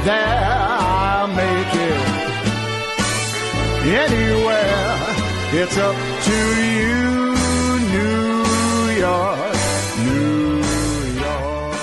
there, I'll make it anywhere. It's up to you, New York, New York.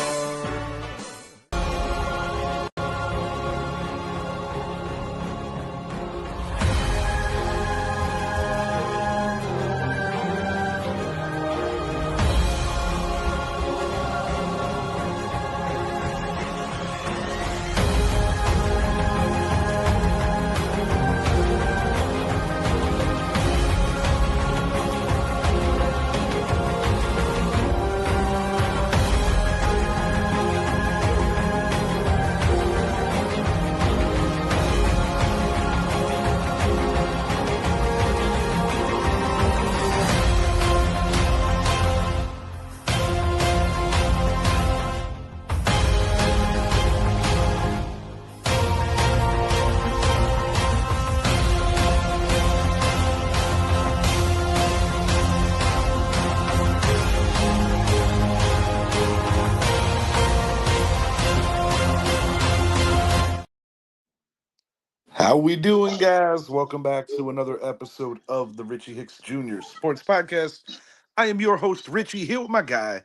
How we doing, guys? Welcome back to another episode of the Richie Hicks Jr. Sports Podcast. I am your host, Richie, here with my guy,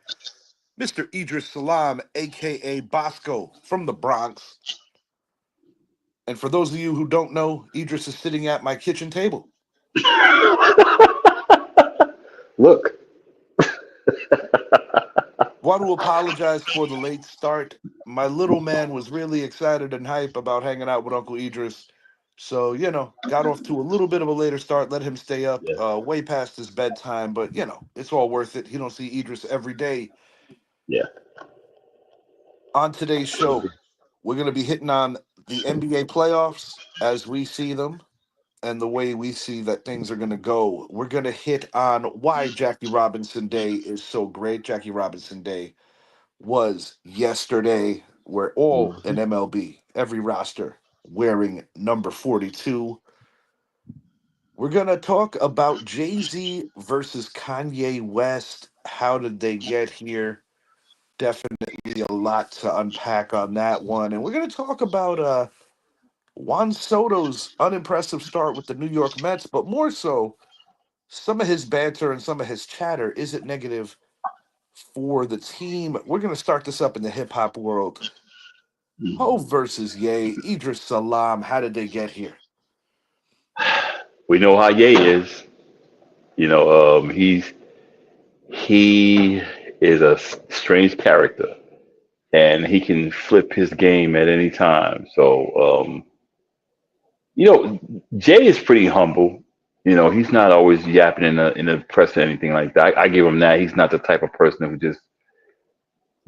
Mr. Idris Salam, aka Bosco from the Bronx. And for those of you who don't know, Idris is sitting at my kitchen table. Look, Want to apologize for the late start. My little man was really excited and hype about hanging out with Uncle Idris. So, got off to a little bit of a later start, let him stay up yeah, way past his bedtime, but, it's all worth it. You don't see Idris every day. yeah. On today's show, we're going to be hitting on the NBA playoffs as we see them and the way we see that things are going to go. We're going to hit on why Jackie Robinson Day is so great. Jackie Robinson Day was yesterday, where all in Mhm. MLB, every roster wearing number 42. We're going to talk about Jay-Z versus Kanye West. How did they get here? Definitely a lot to unpack on that one. And we're going to talk about Juan Soto's unimpressive start with the New York Mets, but more so, some of his banter and some of his chatter. Is it negative for the team? We're going to start this up in the hip hop world. Ho versus Ye, Idris Salam. How did they get here? We know how Ye is. He is a strange character, and he can flip his game at any time. So, Jay is pretty humble. He's not always yapping in the press or anything like that. I give him that. He's not the type of person who just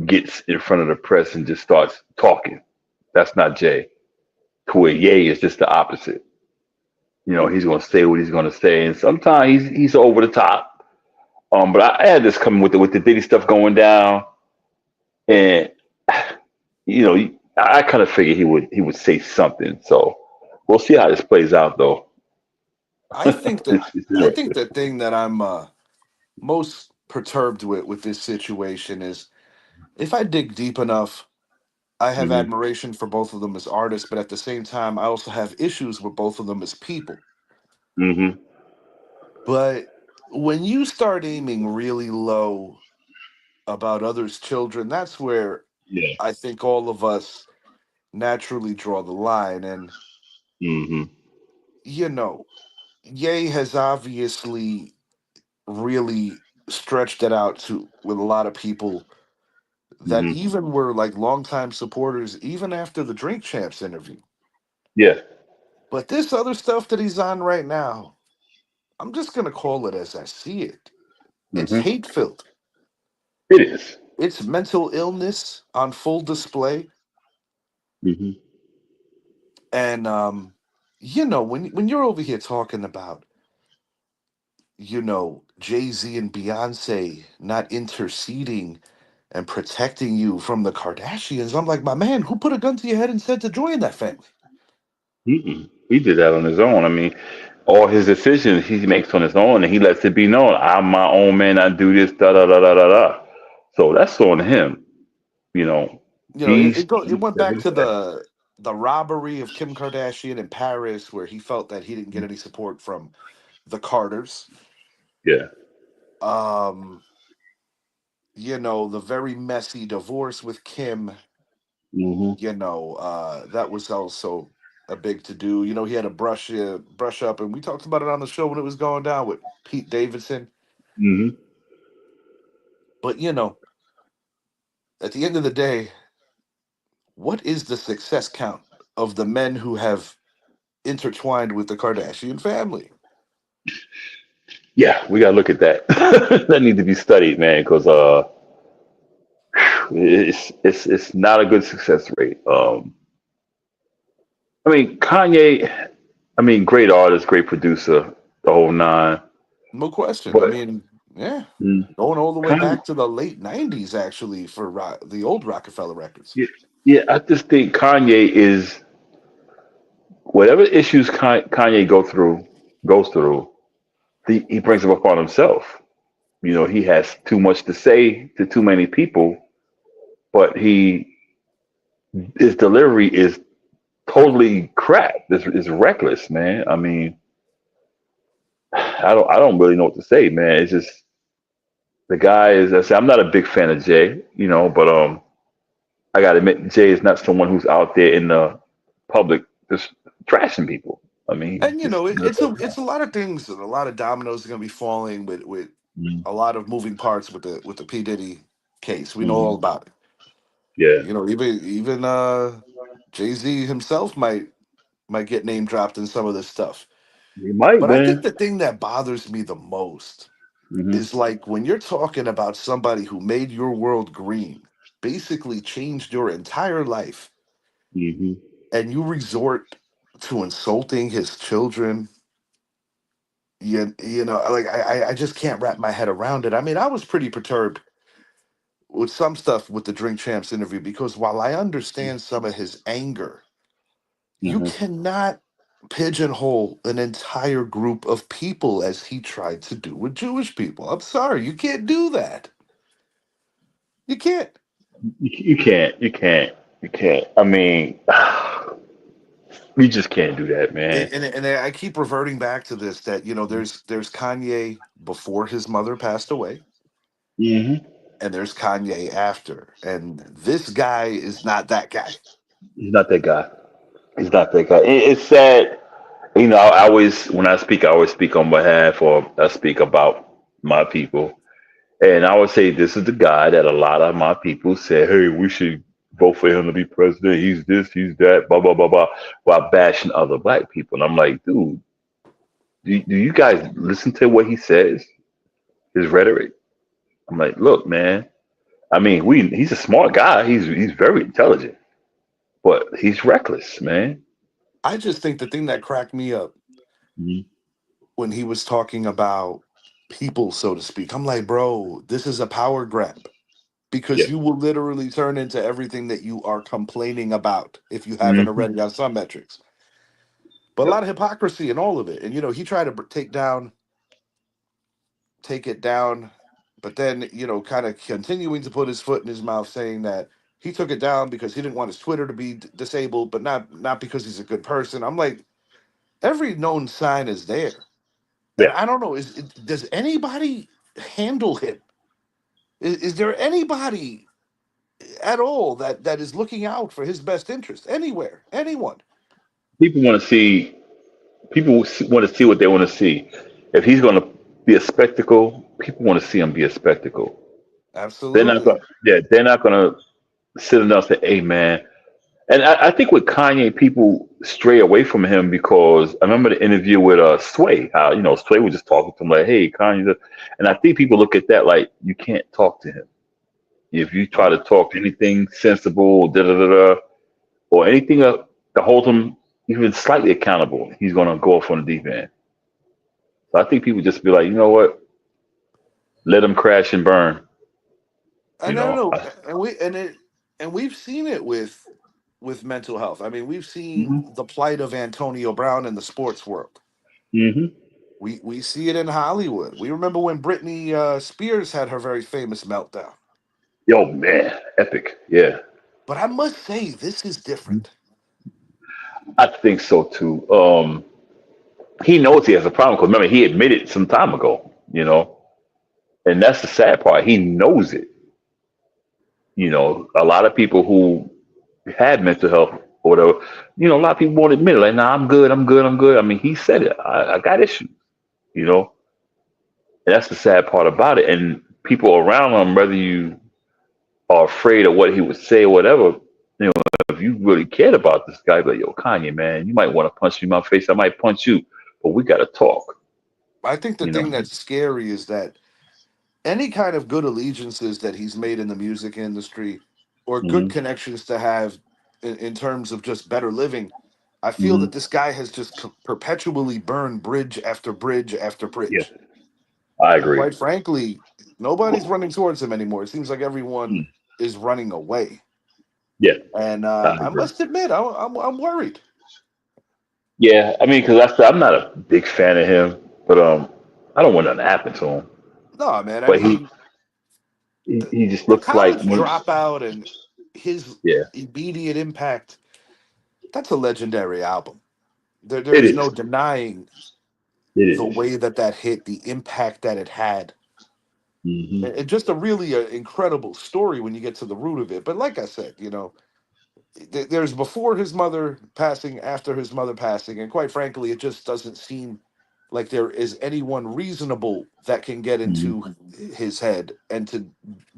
gets in front of the press and just starts talking. That's not Jay. Where Ye is just the opposite. He's going to say what he's going to say, and sometimes he's over the top. But I had this coming with the Diddy stuff going down, and you know, I kind of figured he would say something. So we'll see how this plays out, though. I think that It's I think interesting. the thing that I'm most perturbed with this situation is if I dig deep enough, I have Hmm. admiration for both of them as artists, but at the same time, I also have issues with both of them as people. Hmm. But when you start aiming really low about others' children, that's where Yeah. I think all of us naturally draw the line. And, Hmm. you know, Ye has obviously really stretched it out to with a lot of people that Hmm. even were like longtime supporters, even after the Drink Champs interview. Yeah. But this other stuff that he's on right now, I'm just gonna call it as I see it. It's Hmm. hate filled. It is. It's mental illness on full display. Hmm. And when you're over here talking about, Jay-Z and Beyonce not interceding and protecting you from the Kardashians, I'm like, my man, who put a gun to your head and said to join that family? Mm-mm. He did that on his own. I mean, all his decisions he makes on his own, and he lets it be known. I'm my own man. I do this. Da da da da da da. So that's on him. You know, It he's went back stepping to back. the robbery of Kim Kardashian in Paris, where he felt that he didn't get any support from the Carters. Yeah. Um, the very messy divorce with Kim. Hmm. That was also a big to do. He had a brush up, and we talked about it on the show when it was going down with Pete Davidson. Hmm. But at the end of the day, what is the success count of the men who have intertwined with the Kardashian family? Yeah, we gotta look at that. That need to be studied, man, because it's not a good success rate. I mean, Kanye. I mean, great artist, great producer, the whole nine. No question. I But mean, yeah, mm, going all the way Kanye, back to the late '90s, actually, for the old Rockefeller records. yeah, yeah, I just think Kanye is whatever issues Kanye goes through. He brings them upon himself. He has too much to say to too many people, but his delivery is totally crap. This is reckless, man. I mean, I don't really know what to say, man. It's just the guy is. I say I'm not a big fan of Jay, but I gotta admit Jay is not someone who's out there in the public just trashing people. I mean, And just it's a lot of things, and a lot of dominoes are going to be falling with mm-hmm. a lot of moving parts with the P Diddy case. We know all Hmm. about it. Yeah, Even Jay-Z himself might get name dropped in some of this stuff. he might, But I think man. the thing that bothers me the most Hmm. is like when you're talking about somebody who made your world green, basically changed your entire life, Hmm. and you resort to insulting his children. Like I just can't wrap my head around it. I mean, I was pretty perturbed with some stuff with the Drink Champs interview, because while I understand some of his anger, you Hmm. cannot pigeonhole an entire group of people as he tried to do with Jewish people. I'm sorry, you can't do that. You can't. You can't. You can't. You can't. I mean, you just can't do that, man. And I keep reverting back to this, that there's Kanye before his mother passed away, Hmm. and there's Kanye after, and this guy is not that guy. He's not that guy. He's not that guy. It's sad. I always, when I always speak on behalf or I speak about my people. And I would say this is the guy that a lot of my people said, hey, we should vote for him to be president. He's this, he's that, blah, blah, blah, blah, while bashing other black people. And I'm like, dude, do you guys listen to what he says? His rhetoric? I'm like, look, man. I mean, he's a smart guy. He's very intelligent, but he's reckless, man. I just think the thing that cracked me up Mhm. when he was talking about people, so to speak, I'm like, bro, this is a power grab, Yeah. because you will literally turn into everything that you are complaining about if you haven't Hmm. already on some metrics. But a Yep. lot of hypocrisy in all of it. And he tried to take it down, but then kind of continuing to put his foot in his mouth, saying that he took it down because he didn't want his Twitter to be disabled, but not because he's a good person. I'm like, every known sign is there, and Yeah. I don't know. Does anybody handle him? Is there anybody at all that is looking out for his best interest anywhere? Anyone? People want to see. Want to see what they want to see. If he's going to be a spectacle, people want to see him be a spectacle. They're not going. Absolutely. Yeah, they're not going to sit enough and say, "Hey, man." And I think with Kanye, people stray away from him because I remember the interview with Sway. How Sway was just talking to him like, "Hey, Kanye," and I think people look at that like you can't talk to him. If you try to talk to anything sensible, da da da da, or anything to hold him even slightly accountable, he's going to go off on the deep end. So I think people just be like, you know what? Let them crash and burn. You And I don't know. know, and we've seen it with mental health. I mean, we've seen Hmm. the plight of Antonio Brown in the sports world. Hmm. We see it in Hollywood. We remember when Britney Spears had her very famous meltdown. Yo, man, epic. Yeah. But I must say, this is different. I think so too. He knows he has a problem because remember he admitted some time ago, and that's the sad part. He knows it. A lot of people who had mental health or whatever, a lot of people won't admit it. Like, nah, I'm good, I'm good, I'm good. I mean, he said it. I got issues, you know. And that's the sad part about it. And people around him, whether you are afraid of what he would say or whatever, if you really cared about this guy, like, yo, Kanye, man, you might want to punch me in my face. I might punch you, but we got to talk, I think the you know. thing that's scary is that any kind of good allegiances that he's made in the music industry or good Hmm. connections to have in terms of just better living, I feel Hmm. that this guy has just perpetually burned bridge after bridge after Yeah, bridge. I And agree. quite frankly, nobody's running towards him anymore. It seems like everyone Mm. is running away. Yeah, And I I agree. must admit, I'm worried. Yeah, I mean, because I'm not a big fan of him, but I don't want nothing to happen to him. No, man. I But he mean, he, the, he just the looks like college one. dropout and his Yeah, immediate impact, that's a legendary album. There it is no is. denying It the is. way that that hit, the impact that it had. Hmm. And just a really incredible story when you get to the root of it. But like I said, there's before his mother passing, after his mother passing, and quite frankly, it just doesn't seem like there is anyone reasonable that can get Hmm. into his head and to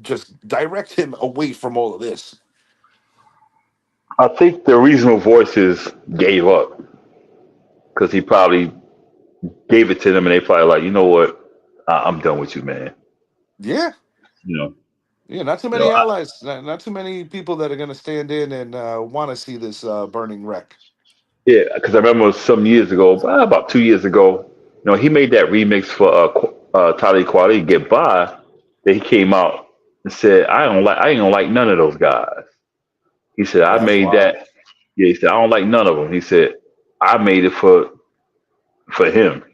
just direct him away from all of this. I think the reasonable voices gave up because he probably gave it to them, and they probably like, you know what, I'm done with you, man. Yeah, You know, yeah, not too you know, many allies, not too many people that are going to stand in and want to see this burning wreck. yeah, because I remember some years ago, about 2 years ago, he made that remix for Talib Kweli, Get By, that he came out and said, I ain't gonna like none of those guys. He said, I That's made wild. that. Yeah, he said, I don't like none of them. He said, I made it for him.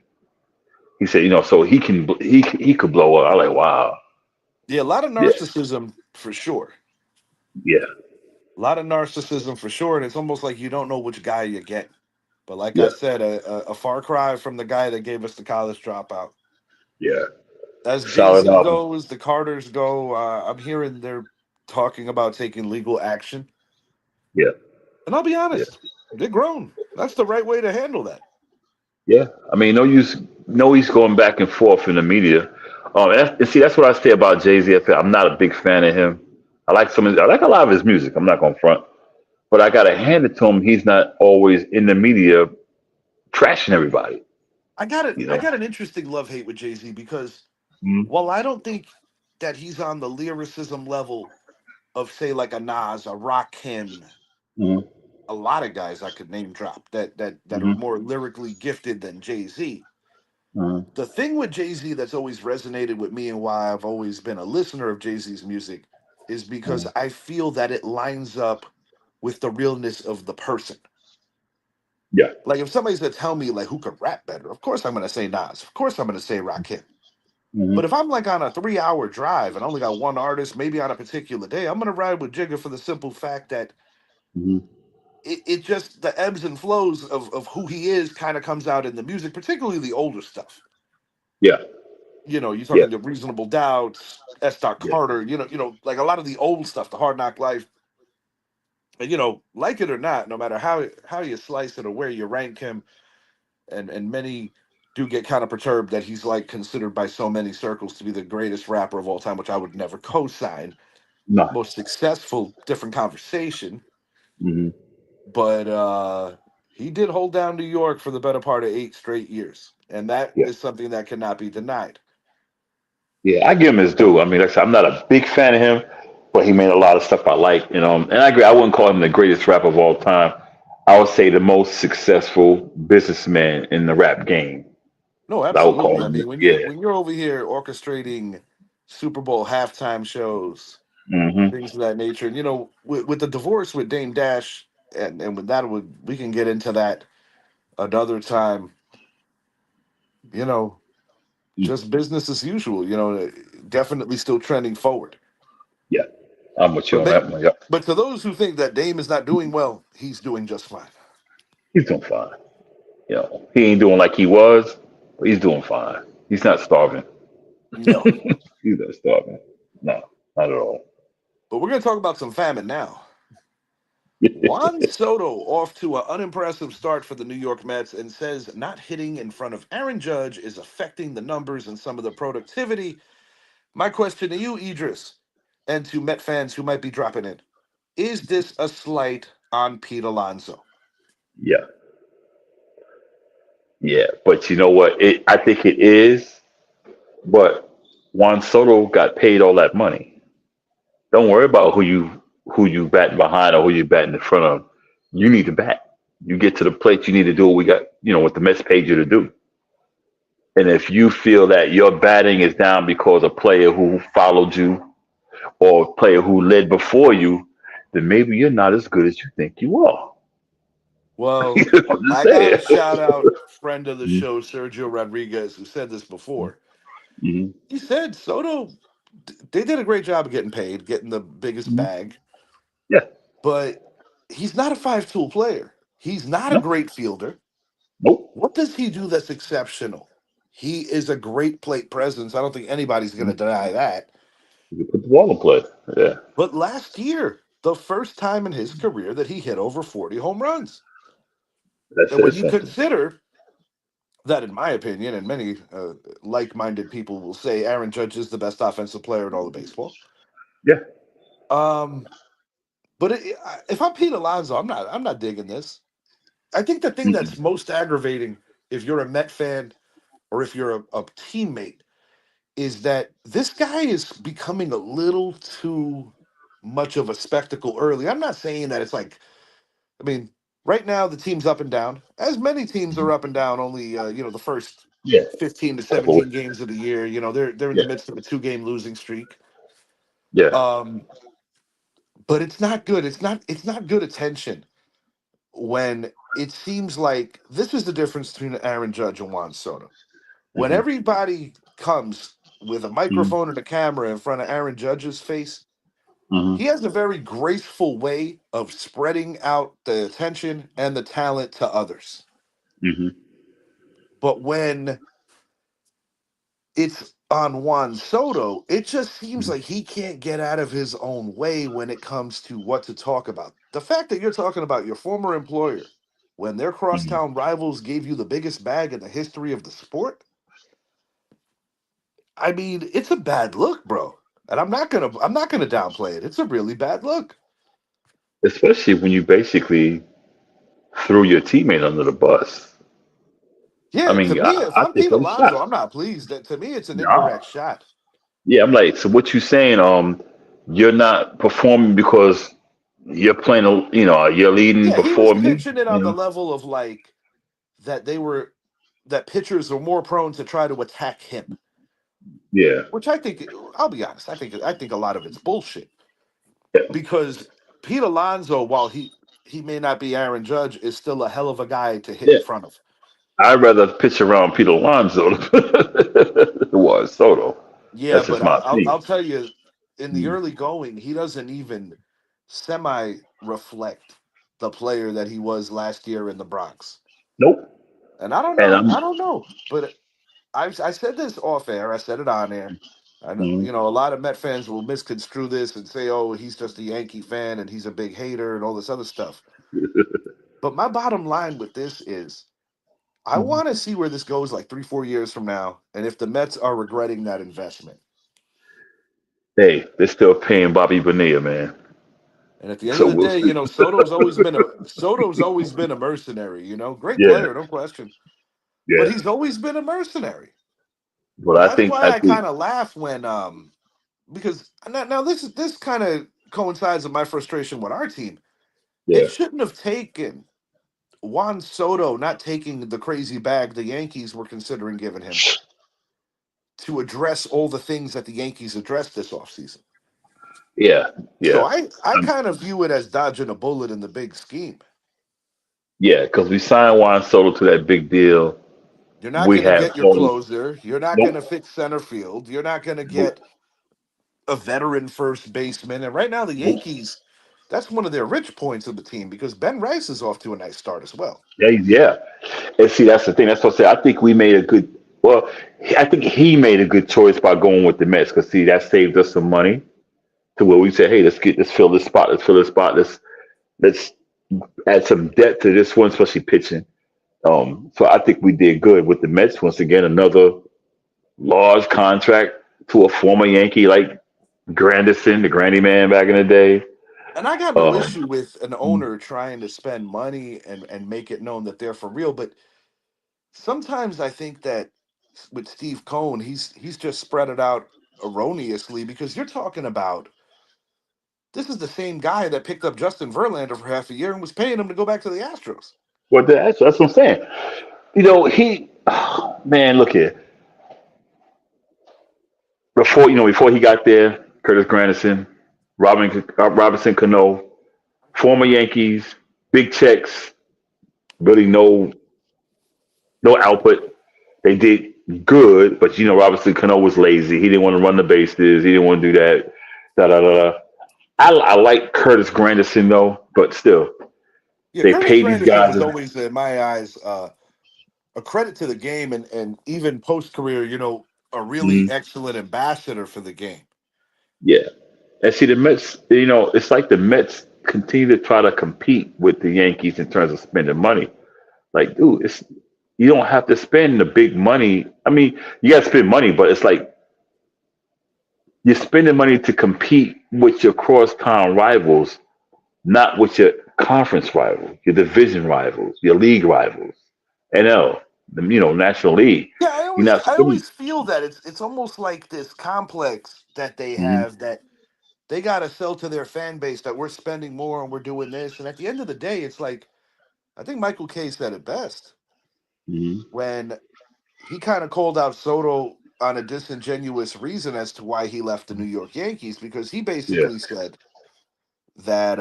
He said, so he could blow up. I like, wow. Yeah, a lot of Yeah, narcissism for sure. yeah, A lot of narcissism for sure, and it's almost like you don't know which guy you get. But like I yeah, said, a far cry from the guy that gave us the college dropout. yeah. As Jay Solid Z album. goes, the Carters go. I'm hearing they're talking about taking legal action, Yeah, and I'll be yeah, honest, they're grown. That's the right way to handle that. yeah. I mean, no use, no use going back and forth in the media. And see, that's what I say about Jay Z. I'm not a big fan of him. I like a lot of his music. I'm not going to front, but I got to hand it to him. He's not always in the media trashing everybody. I got it. You I know. got an interesting love hate with Jay Z because Mm-hmm. while I don't think that he's on the lyricism level of say like a Nas, a Rakim, Mm-hmm. a lot of guys I could name drop that are Mm-hmm. more lyrically gifted than Jay Z. Mm-hmm. The thing with Jay Z that's always resonated with me and why I've always been a listener of Jay Z's music is because I feel that it lines up with the realness of the person. Yeah. Like if somebody's gonna tell me like who could rap better, of course I'm gonna say Nas. Of course I'm gonna say Rakim. But Mm-hmm. if I'm like on a 3 hour drive and I only got one artist, maybe on a particular day, I'm gonna ride with Jigga for the simple fact that Mm-hmm. it just the ebbs and flows of who he is kind of comes out in the music, particularly the older stuff. Yeah. You're Yeah. talking the Reasonable Doubts, S. Yeah. Carter, like a lot of the old stuff, the Hard Knock Life. And like it or not, no matter how you slice it or where you rank him, and many do get kind of perturbed that he's like considered by so many circles to be the greatest rapper of all time, which I would never co-sign. No. Most successful, different conversation. Mm-hmm. But he did hold down New York for the better part of 8 straight years. And that Yeah. is something that cannot be denied. Yeah. I give him his due. I mean, like I said, I'm not a big fan of him, but he made a lot of stuff I like. And I agree. I wouldn't call him the greatest rapper of all time. I would say the most successful businessman in the rap game. No, I would call absolutely. I him. mean, when Yeah. you're over here orchestrating Super Bowl halftime shows, Mm-hmm. things of that nature, and with the divorce with Dame Dash, and with that, we can get into that another time. You know, just business as usual. Definitely still trending forward. Yeah. I'm with you But on that they, one. Yep. but to those who think that Dame is not doing well, he's doing just fine. He's doing fine. You know, he ain't doing like he was, but he's doing fine. He's not starving. No. He's not starving. No, not at all. But we're going to talk about some famine now. Juan Soto off to an unimpressive start for the New York Mets and says not hitting in front of Aaron Judge is affecting the numbers and some of the productivity. My question to you, Idris, and to Met fans who might be dropping in, is this a slight on Pete Alonso? Yeah, yeah. But you know what? I think it is. But Juan Soto got paid all that money. Don't worry about who you batting behind or who you batting in front of. You need to bat. You get to the plate. You need to do what we got. You know what the Mets paid you to do. And if you feel that your batting is down because a player who followed you or a player who led before you, then maybe you're not as good as you think you are. Well, I'm just I got saying. to shout out friend of the show, Sergio Rodriguez, who said this before. Mhm. He said Soto, they did a great job of getting paid, getting the biggest Mhm. bag, Yeah. but he's not a five-tool player. He's not a No. great fielder. Nope. What does he do that's exceptional? He is a great plate presence. I don't think anybody's going to Mhm. deny that. You can put the ball in play. Yeah. But last year, the first time in his career that he hit over 40 home runs. That And when says you something. consider that, in my opinion, and many like-minded people will say Aaron Judge is the best offensive player in all of baseball. Yeah. Um, but if I'm Pete Alonso, I'm not digging this. I think the thing Mm-mm. that's most aggravating, if you're a Met fan or if you're a teammate, is that this guy is becoming a little too much of a spectacle early. I'm not saying that it's like, I mean, right now the team's up and down, as many teams are up and down. Only the first Yeah. 15 to Couple 17 weeks. games of the year. They're in the Yeah. midst of a two-game losing streak. Yeah. Um, but it's not good. It's not good attention when it seems like this is the difference between Aaron Judge and Juan Soto. When Hmm. everybody comes with a Hmm. microphone and a camera in front of Aaron Judge's face, Hmm. he has a very graceful way of spreading out the attention and the talent to others. Hmm. But when it's on Juan Soto, it just seems like he can't get out of his own way when it comes to what to talk about. The fact that you're talking about your former employer when their Hmm. crosstown rivals gave you the biggest bag in the history of the sport, I mean, it's a bad look, bro. And I'm not gonna downplay it. It's a really bad look. Especially when you basically threw your teammate under the bus. I Yeah, to mean, me, if I I'm think Pete I'm Alonso, shocked. I'm not pleased. That to me, it's an Nah. indirect shot. Yeah, I'm like, so what you saying? You're not performing because you're playing, you're leading Yeah, he was before me. pitching it on the level of like that that pitchers are more prone to try to attack him, Yeah. which I think, I'll be honest, I think a lot of it's bullshit Yeah. because Pete Alonso, while he may not be Aaron Judge, is still a hell of a guy to hit Yeah. in front of. I'd rather pitch around Peter Alonso than was Soto. Yeah, That's just but my I'll opinion. tell you, in the Mm. early going, he doesn't even semi reflect the player that he was last year in the Bronx. Nope. And I don't And know, I'm. I don't know, but I said this off air, I said it on air. I know, Mm. a lot of Met fans will misconstrue this and say, "Oh, he's just a Yankee fan and he's a big hater and all this other stuff." But my bottom line with this is, I want to see where this goes like 3, 4 years from now, and if the Mets are regretting that investment. Hey, they're still paying Bobby Bonilla, man. And at the end of So the we'll day, see. Soto's always been a mercenary. Great Yeah. player, no question, but Yeah. he's always been a mercenary. But I That's think. why I I think. kind of laugh when because now this kind of coincides with my frustration with our team. It Yeah. shouldn't have taken Juan Soto not taking the crazy bag the Yankees were considering giving him to address all the things that the Yankees addressed this offseason. Yeah. So Yeah. I Um, kind of view it as dodging a bullet in the big scheme. yeah. Because we signed Juan Soto to that big deal. You're not We going to have get your all. closer. You're not going Nope. to fix center field. You're not going to Nope. get a veteran first baseman. And right now, the Nope. Yankees, that's one of their rich points of the team because Ben Rice is off to a nice start as well. Yeah, yeah. And see, that's the thing. That's what I say. I think we made a good. Well, I think he made a good choice by going with the Mets because see, that saved us some money to where we said, hey, let's fill this spot. Let's fill this spot. Let's add some depth to this one, especially pitching. So I think we did good with the Mets. Once again, another large contract to a former Yankee like Grandison, the Grandy Man back in the day. And I got no Um, issue with an owner trying to spend money and make it known that they're for real, but sometimes I think that with Steve Cohn, he's just spread it out erroneously because you're talking about this is the same guy that picked up Justin Verlander for half a year and was paying him to go back to the Astros. but that's what I'm saying. He man, look here. Before he got there, Curtis Granderson, Robinson Cano, former Yankees, big checks, really no output. They did good, but Robinson Cano was lazy. He didn't want to run the bases. He didn't want to do that. Da da da. Da. I like Curtis Granderson though, but still, Yeah, they Curtis pay these Granderson guys. was always, in my eyes, a credit to the game and even post career, a really Mhm. excellent ambassador for the game. Yeah, and see the Mets. It's like the Mets continue to try to compete with the Yankees in terms of spending money. Like, dude, you don't have to spend the big money. I mean, you got to spend money, but it's like you're spending money to compete with your crosstown rivals, not with your conference rivals, your division rivals, your league rivals, NL, National League. Yeah, I You're always not I spending. always feel that it's almost like this complex that they Hmm. have that they got to sell to their fan base that we're spending more and we're doing this. And at the end of the day, it's like I think Michael Kay said it best Hmm. when he kind of called out Soto on a disingenuous reason as to why he left the New York Yankees because he Yeah, basically said that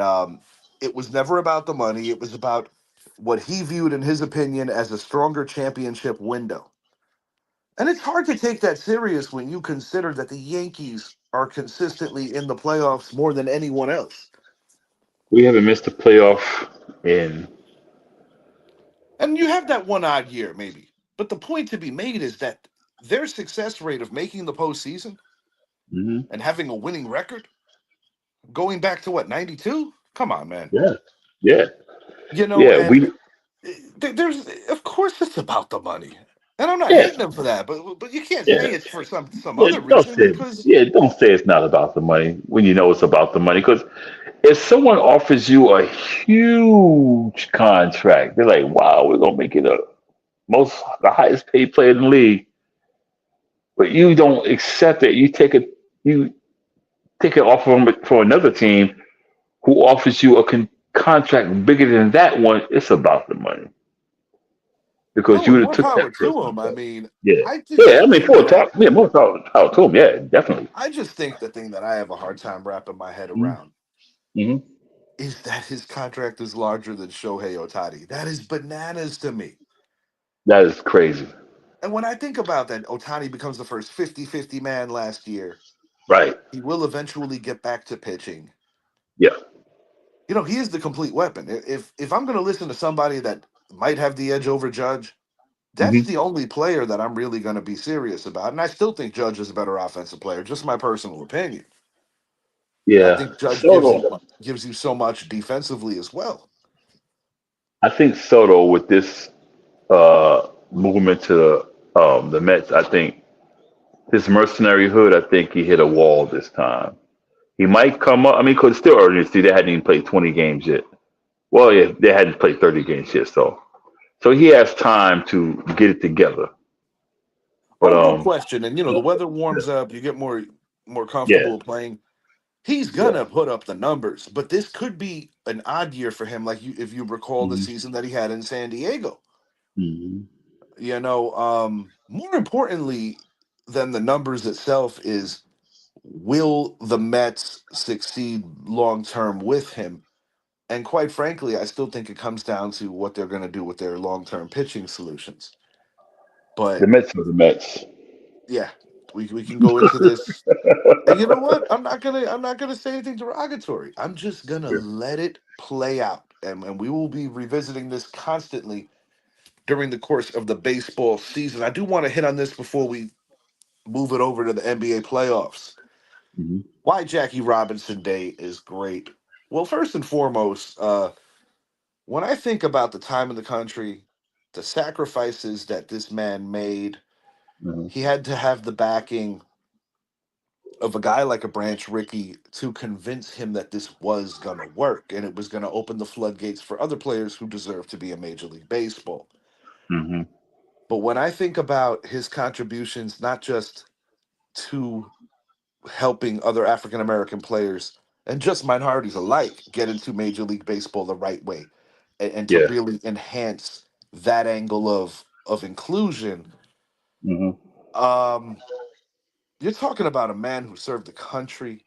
it was never about the money. It was about what he viewed, in his opinion, as a stronger championship window. And it's hard to take that serious when you consider that the Yankees are consistently in the playoffs more than anyone else. we haven't missed a playoff in. And you have that one odd year, maybe. But the point to be made is that their success rate of making the postseason Hmm. and having a winning record, going back to what, 92? Come on, man. Yeah, yeah, yeah. And there's, of course, it's about the money. And I'm not Yeah, hating them for that, but you can't yeah. say it's for some Yeah, other reason because don't say it's not about the money when you know it's about the money. Because if someone offers you a huge contract, they're like, "Wow, we're gonna make it the highest paid player in the league," but you don't accept it. You take it off from for another team who offers you a contract bigger than that one. It's about the money because no, you and would have more took power that to person. them. I mean, Yeah, I yeah. I just mean, think full that talk. Yeah, more talk to him. Yeah, definitely. I just think the thing that I have a hard time wrapping my head Mm-hmm. around is that his contract is larger than Shohei Otani. That is bananas to me. That is crazy. And when I think about that, Otani becomes the first 50-50 man last year. Right. He will eventually get back to pitching. Yeah. He is the complete weapon. If I'm going to listen to somebody that might have the edge over Judge, that's Hmm. the only player that I'm really going to be serious about. And I still think Judge is a better offensive player, just my personal opinion. And I Yeah. think Judge Soto. gives you so much defensively as well. I think Soto with this movement to the Mets, I think his mercenary hood, I think he hit a wall this time. He might come up. I mean, because it's still early. See, they hadn't even played 20 games yet. Well, yeah, they hadn't played 30 games yet, so he has time to get it together. But Oh, no question. And the weather yeah, warms up, you get more yeah. comfortable playing. He's Yeah. gonna put up the numbers, but this could be an odd year for him, like if you recall the Hmm. season that he had in San Diego. Hmm. More importantly than the numbers itself is will the Mets succeed long term with him? And quite frankly, I still think it comes down to what they're going to do with their long term pitching solutions. The But Mets are the Mets. yeah, We can go into this. And you know what? I'm not gonna say anything derogatory. I'm just gonna Yeah. let it play out. And we will be revisiting this constantly during the course of the baseball season. I do want to hit on this before we move it over to the NBA playoffs. Hmm. Why Jackie Robinson Day is great. Well, first and foremost, when I think about the time in the country, the sacrifices that this man made, Hmm. he had to have the backing of a guy like a Branch Rickey to convince him that this was going to work and it was going to open the floodgates for other players who deserve to be in Major League Baseball. Hmm. But when I think about his contributions, not just to helping other African American players and just minorities alike get into Major League Baseball the right way and to Yeah. really enhance that angle of inclusion, Hmm. um, you're talking about a man who served the country.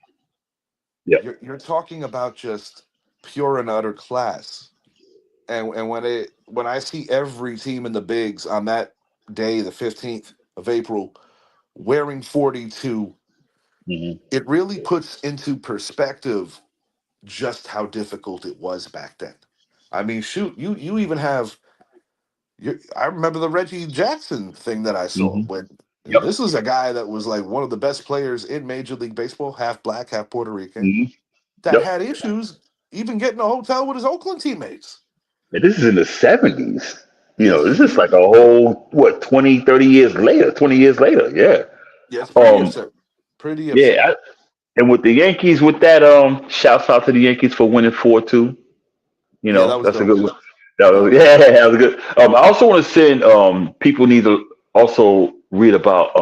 Yep. You're talking about just pure and utter class. And when I see every team in the bigs on that day, the 15th of April, wearing 42, Hmm. it really puts into perspective just how difficult it was back then. I mean, shoot, you even have I remember the Reggie Jackson thing that I saw Hmm. when Yep. this was a guy that was like one of the best players in Major League Baseball, half black, half Puerto Rican, Hmm. that Yep. had issues even getting a hotel with his Oakland teammates. And this is in the 70s. Yes, This is indeed. like a whole, what, 20, 30 years later, 20 years later. Yeah. Yeah, it's pretty Um, absurd. Pretty absurd. yeah. And with the Yankees, with that, shouts out to the Yankees for winning 4-2. Yeah, that was That's a dope. good one. That That was, was yeah, dope. that was good. I also want to send, people need to also read about,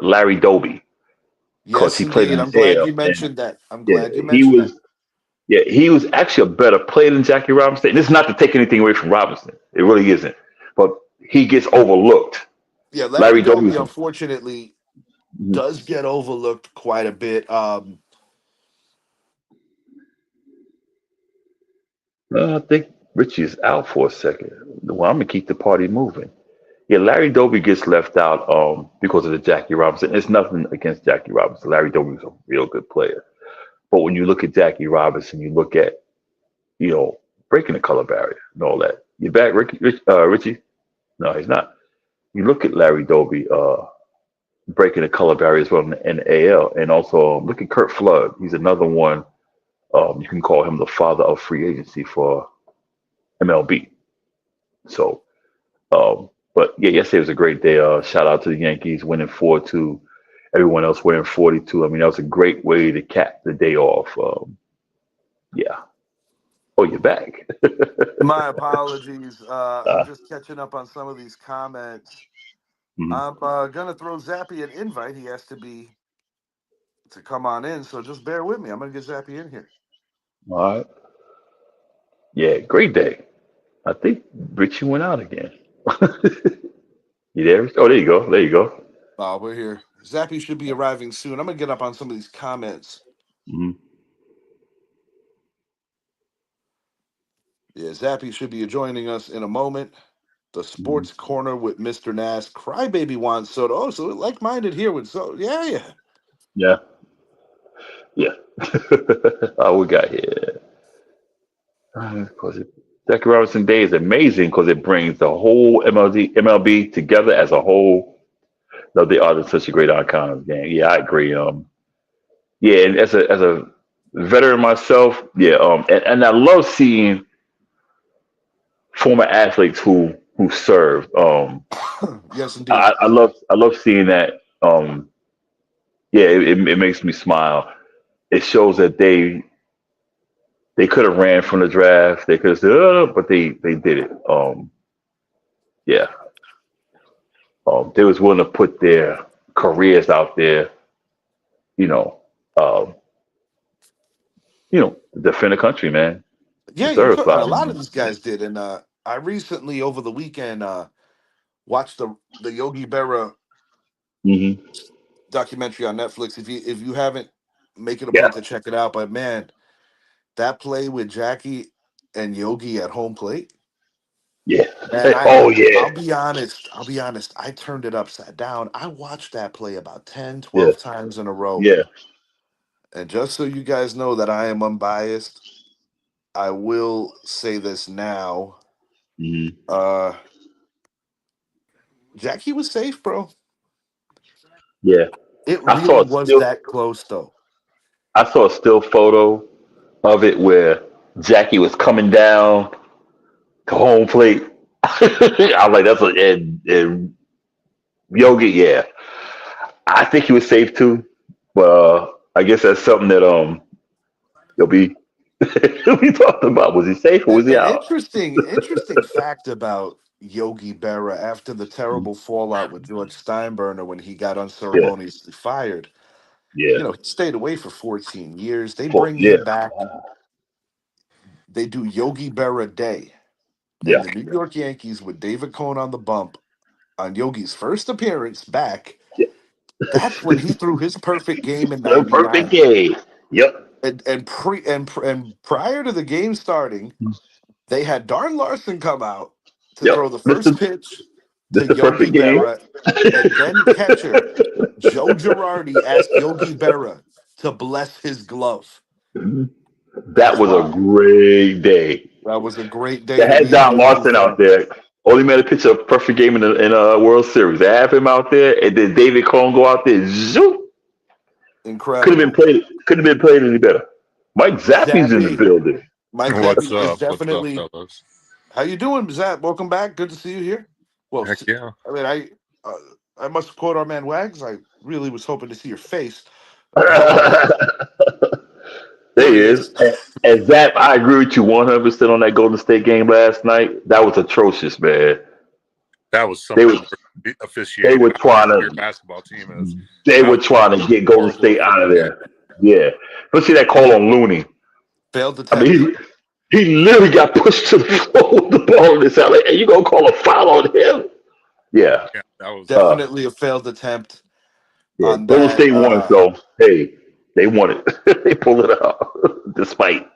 Larry Doby because Yes, he played indeed. in I'm glad jail. you And mentioned that. I'm yeah, glad you he mentioned that. was, yeah, he was actually a better player than Jackie Robinson. And this is not to take anything away from Robinson. It really isn't. But he gets overlooked. Yeah, Larry Larry Doby Doby was, unfortunately mhm. does get overlooked quite a bit. I think Richie is out for a second. Well, I'm gonna keep the party moving. Yeah, Larry Doby gets left out because of the Jackie Robinson. It's nothing against Jackie Robinson. Larry Doby was a real good player. But when you look at Jackie Robinson, you look at, you know, breaking the color barrier and all that. You back, Richie? No, he's not. You look at Larry Doby breaking the color barrier as well in the AL. And also look at Kurt Flood. He's another one. You can call him the father of free agency for MLB. So, but yeah, yesterday was a great day. Shout out to the Yankees winning 4-2. Everyone else winning 42. I mean, that was a great way to cap the day off. Yeah. Oh, you're back. My apologies. I'm uh, just catching up on some of these comments. mhm. I'm gonna throw Zappy an invite. He has to come on in, so just bear with me. I'm gonna get Zappy in here. All right. Yeah, great day. I think Richie went out again. You there? Oh, there you go. There you go. We're here. Zappy should be arriving soon. I'm gonna get up on some of these comments. Mhm. Yeah, Zappy should be joining us in a moment. The Mhm. Sports Corner with Mr. Nass. Crybaby wants Soto. Oh, so like-minded here with Soto. Yeah, yeah. Yeah. Yeah. We got here. Because Jackie Robinson Day is amazing because it brings the whole MLB together as a whole. No, they are such a great icon of the game. Yeah, I agree. Yeah, and as a veteran myself, yeah, and I love seeing former athletes who served. Yes, indeed. I love seeing that. Yeah, it makes me smile. It shows that they could have ran from the draft. They could have said, oh, but they did it. Yeah, they was willing to put their careers out there. You know, um, to defend the country, man. The Yeah, service and a flag, lot of man. these guys did. And I recently, over the weekend, watched the Yogi Berra Hmm. documentary on Netflix. If you haven't, make it a Yeah, point to check it out. But man, that play with Jackie and Yogi at home plate. Yeah. And Oh yeah. I'll be honest. I turned it upside down. I watched that play about 10, Yeah. 12 times in a row. Yeah. And just so you guys know that I am unbiased, I will say this now. Hmm. Uh Jackie was safe, bro. Yeah. It I saw really a was still. that close though. I saw a still photo of it where Jackie was coming down to home plate. I was like, that's and Yogi. Yeah, I think he was safe too. But I guess that's something that you'll be we talked about. Was he safe or was he An out? interesting fact about Yogi Berra after the terrible fallout with George Steinbrenner when he got Yeah. unceremoniously fired. Yeah. He stayed away for 14 years. They For, bring yeah. him back. They do Yogi Berra Day. And Yeah. the New York Yankees with David Cohn on the bump on Yogi's first appearance back, Yeah. that's when he threw his perfect game in The perfect 99. game. Yep. And prior to the game starting, they had Darn Larson come out to Yep. throw the Mr. first pitch to Mr. Yogi Perfect Game. Berra, and then catcher Joe Girardi asked Yogi Berra to bless his glove. That That's was a why great day. that was a great They day to had be a Don Yankee Larson out fan. there. Only made a picture of perfect game in a World Series. They have him out there, and then David Cohn go out there. Zoop! Could have been Incredible. played. Could have been played any better. Mike Zappi's in the Zappy, building. Mike What's Zappy is up? What's up, definitely. fellas? How you doing, Zap? Welcome back. Good to see you here. Well, Heck yeah. I mean, uh, I must quote our man Wags. I really was hoping to see your face, but There there he he is. is. And Zap, I agree with you 100% on that Golden State game last night. That was atrocious, man. That was some They of were the worst they officiating were I've ever trying seen your to basketball team is. they That were was some trying to get Golden horrible State out of officiating. there. Yeah, especially that call on Looney. Failed I attempt. mean, he literally got pushed to the floor with the ball in his hand. Like, hey, you gonna call a foul on him? Yeah, Yeah, that was uh, Definitely a failed attempt yeah. on Golden that. State won, so hey, they won it. They pulled it out, despite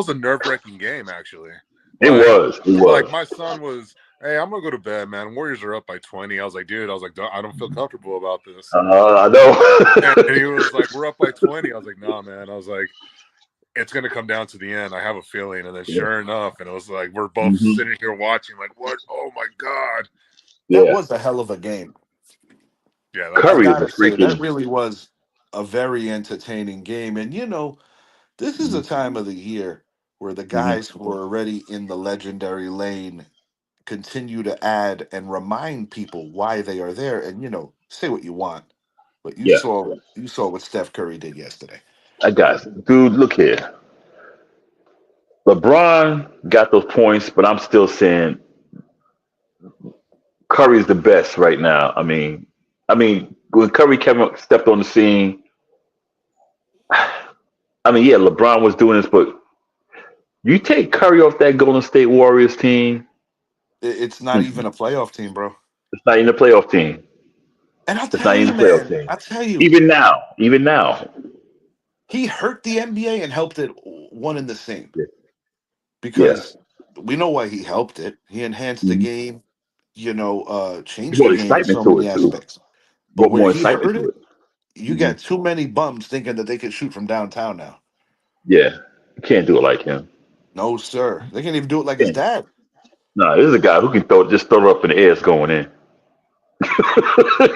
a nerve-wracking game, actually. it Like, was, it was. my son was, hey, I'm gonna go to bed, man. Warriors are up by 20. I was like, dude, I don't feel comfortable about this. I know. And he was like, we're up by 20. I was like, nah, man. I was like, it's gonna come down to the end. I have a feeling. And then Yeah. sure enough, and it was like we're both Hmm. sitting here watching, like, what? Oh my god. That Yeah, was a hell of a game. Yeah, that was I Curry is a gotta say that freaking. really was a very entertaining game. And this is a time of the year where the Mhm. guys who are already in the legendary lane continue to add and remind people why they are there. And say what you want, but Yeah, you saw what Steph Curry did yesterday. I got it. Dude, look here. LeBron got those points, but I'm still saying Curry's the best right now. I mean, when Curry stepped on the scene, I mean, yeah, LeBron was doing this, but you take Curry off that Golden State Warriors team, It's not even it's a playoff team, bro. not even a playoff team. And I'll It's tell not you, even a playoff man, team. I'll tell you, Even now. he hurt the NBA and helped it one in the same Yeah, yeah. because we know why he helped it. He enhanced the Mhm. game, He changed the brought game in excitement so to many it too. aspects. But Brought where more he excitement hurt to it, it. you Hmm. got too many bums thinking that they could shoot from downtown now. Yeah, you can't do it like him. No, sir. They can't even do it like his Can't. dad. No, this is a guy who can just throw it up in the air. It's going in.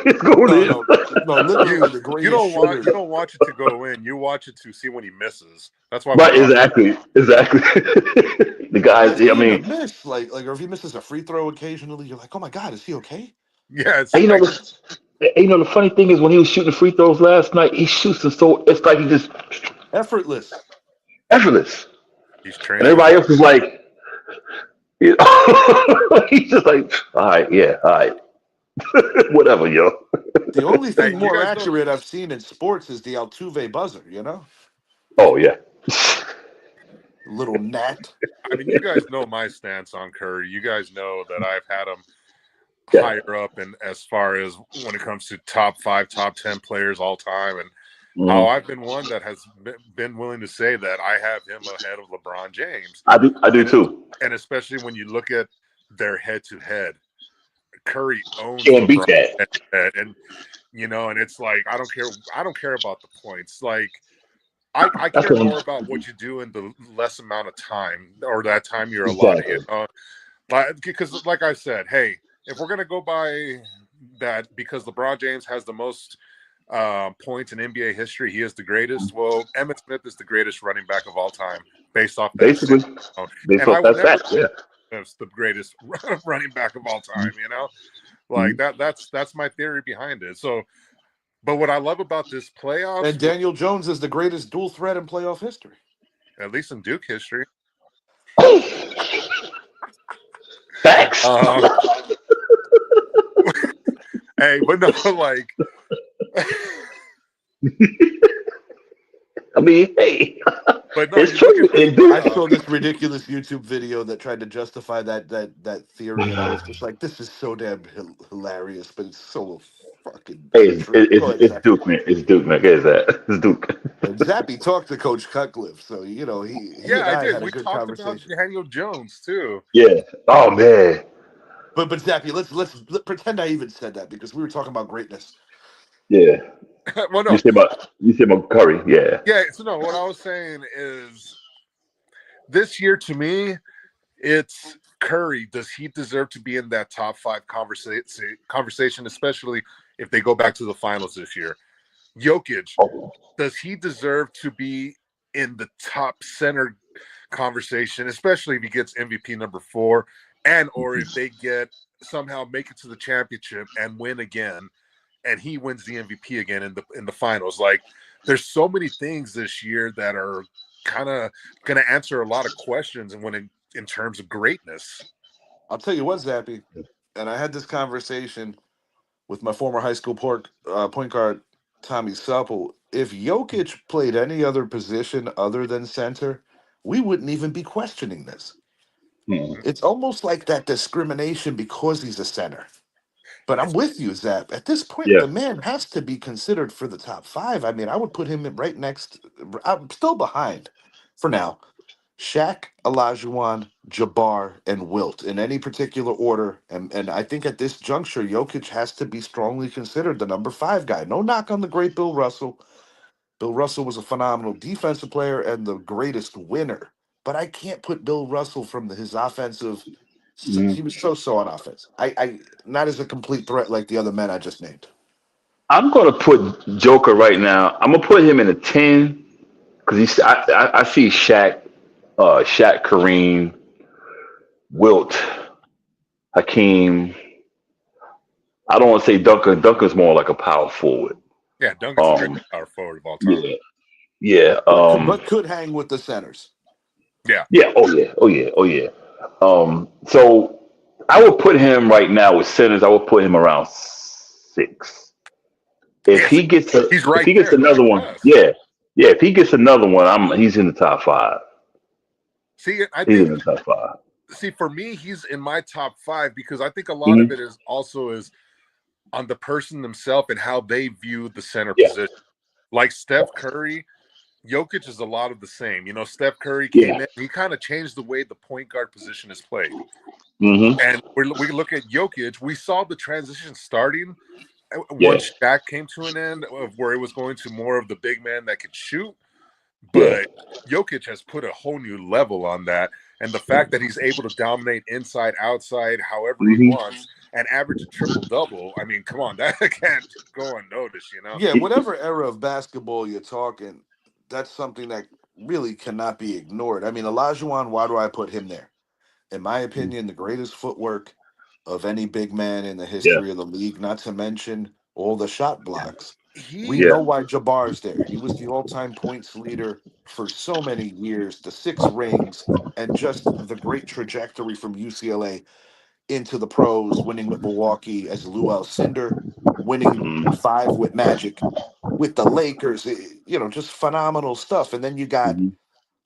It's going No, in. no, no. Literally, the greatest You shooters. don't watch it to go in. You watch it to see when he misses. That's why we Right, watch. exactly. The And guys, it's I not even a mean, miss, or if he misses a free throw occasionally, you're like, oh my god, is he okay? Yeah, it's and like the funny thing is when he was shooting free throws last night, he shoots them so it's like he just Effortless. effortless, he's and training everybody hard. else is like, he's just like, all right, yeah, all right, whatever, yo. The only Hey, thing you more guys know. accurate I've seen in sports is the Altuve buzzer. Oh yeah, Little gnat. I mean, you guys know my stance on Curry. You guys know that I've had him yeah. higher up, and as far as when it comes to top 5, top 10 players all time, and how Mhm. I've been one that has been willing to say that I have him ahead of LeBron James, I do and too. especially when you look at their head to head. Curry owns Can't beat LeBron that. head to head, and and it's like I don't care. I don't care about the points. Like I That's care what more I'm about what you do in the less amount of time or that time you're allotted. exactly. Like because like I said, hey, if we're gonna go by that because LeBron James has the most points in NBA history, he is the greatest. Well, Emmitt Smith is the greatest running back of all time based off that stat. Basically, based And I off will that never fact, yeah. as the greatest running back of all time. Mhm. Like that's my theory behind it. So, but what I love about this playoffs, And Daniel Jones is the greatest dual threat in playoff history. at least in Duke history, Facts. um, hey, but no, like, I mean, hey, but no, it's you look true. at this I playoff. saw this ridiculous YouTube video that tried to justify that theory, and I was just like, "This is so damn hilarious," but it's so fucking Hey, untrue. Go ahead, it's Zach. Duke, man. It's Duke, man. Get his that. It's Duke. And Zappy talked to Coach Cutcliffe, so he Yeah, and I I did. had a We good talked about conversation. Daniel Jones too. Yeah. Oh man. But Zappy, let's pretend I even said that because we were talking about greatness. Yeah. Well, no, You say about Curry. Yeah. yeah. So no, what I was saying is this year to me, it's Curry. Does he deserve to be in that top five conversation, especially if they go back to the finals this year? Jokic, Oh, does he deserve to be in the top center conversation, especially if he gets MVP number 4, and or if they get somehow make it to the championship and win again, and he wins the MVP again in the finals? Like, there's so many things this year that are kind of going to answer a lot of questions, and when in terms of greatness. I'll tell you what, Zappy, and I had this conversation with my former high school point guard Tommy Supple. If Jokic played any other position other than center, we wouldn't even be questioning this. hmm. It's almost like that discrimination because he's a center. But I'm It's with you, Zap. At this point, Yeah. the man has to be considered for the top five. I mean, I would put him right next. I'm still behind for now. Shaq, Olajuwon, Jabbar, and Wilt in any particular order. And I think at this juncture, Jokic has to be strongly considered the number five guy. No knock on the great Bill Russell. Bill Russell was a phenomenal defensive player and the greatest winner. But I can't put Bill Russell from his offensive. Mhm. He was so on offense. I not as a complete threat like the other men I just named. I'm gonna put Joker right now. I'm gonna put him in a 10 because I see Shaq, Shaq, Kareem, Wilt, Hakeem. I don't want to say Duncan. Duncan's more like a power forward. Yeah, Duncan's the Um, greatest power forward of all time. yeah, yeah, But could hang with the centers. Yeah, yeah. Oh yeah, oh yeah, oh yeah. So I would put him right now with centers. I would put him around 6. If yes, he gets he's if right he gets there, like another one, West. yeah, yeah. If he gets another one, he's in the top 5. See, I He's in think the top 5. for me, he's in my top 5 because I think a lot of Hmm. it is also is on the person themselves and how they view the center Yeah, position. Like Steph Curry, Jokic is a lot of the same. Steph Curry yeah. came in, he kind of changed the way the point guard position is played. Hmm. And we look at Jokic, we saw the transition starting Yeah, once Shaq came to an end, of where it was going to more of the big man that could shoot. yeah. But Jokic has put a whole new level on that. And the fact that he's able to dominate inside, outside, however he Hmm. wants, and average a triple double. I mean, come on, that can't go unnoticed. Yeah, whatever era of basketball you're talking, that's something that really cannot be ignored. I mean, Olajuwon, why do I put him there? In my opinion, the greatest footwork of any big man in the Yeah, history of the league, not to mention all the shot blocks. We He yeah. know why Jabbar's there. He was the all-time points leader for so many years, the 6 rings, and just the great trajectory from UCLA into the pros, winning with Milwaukee as Lou Alcindor, winning Hmm. 5 with Magic, with the Lakers, just phenomenal stuff. And then Hmm.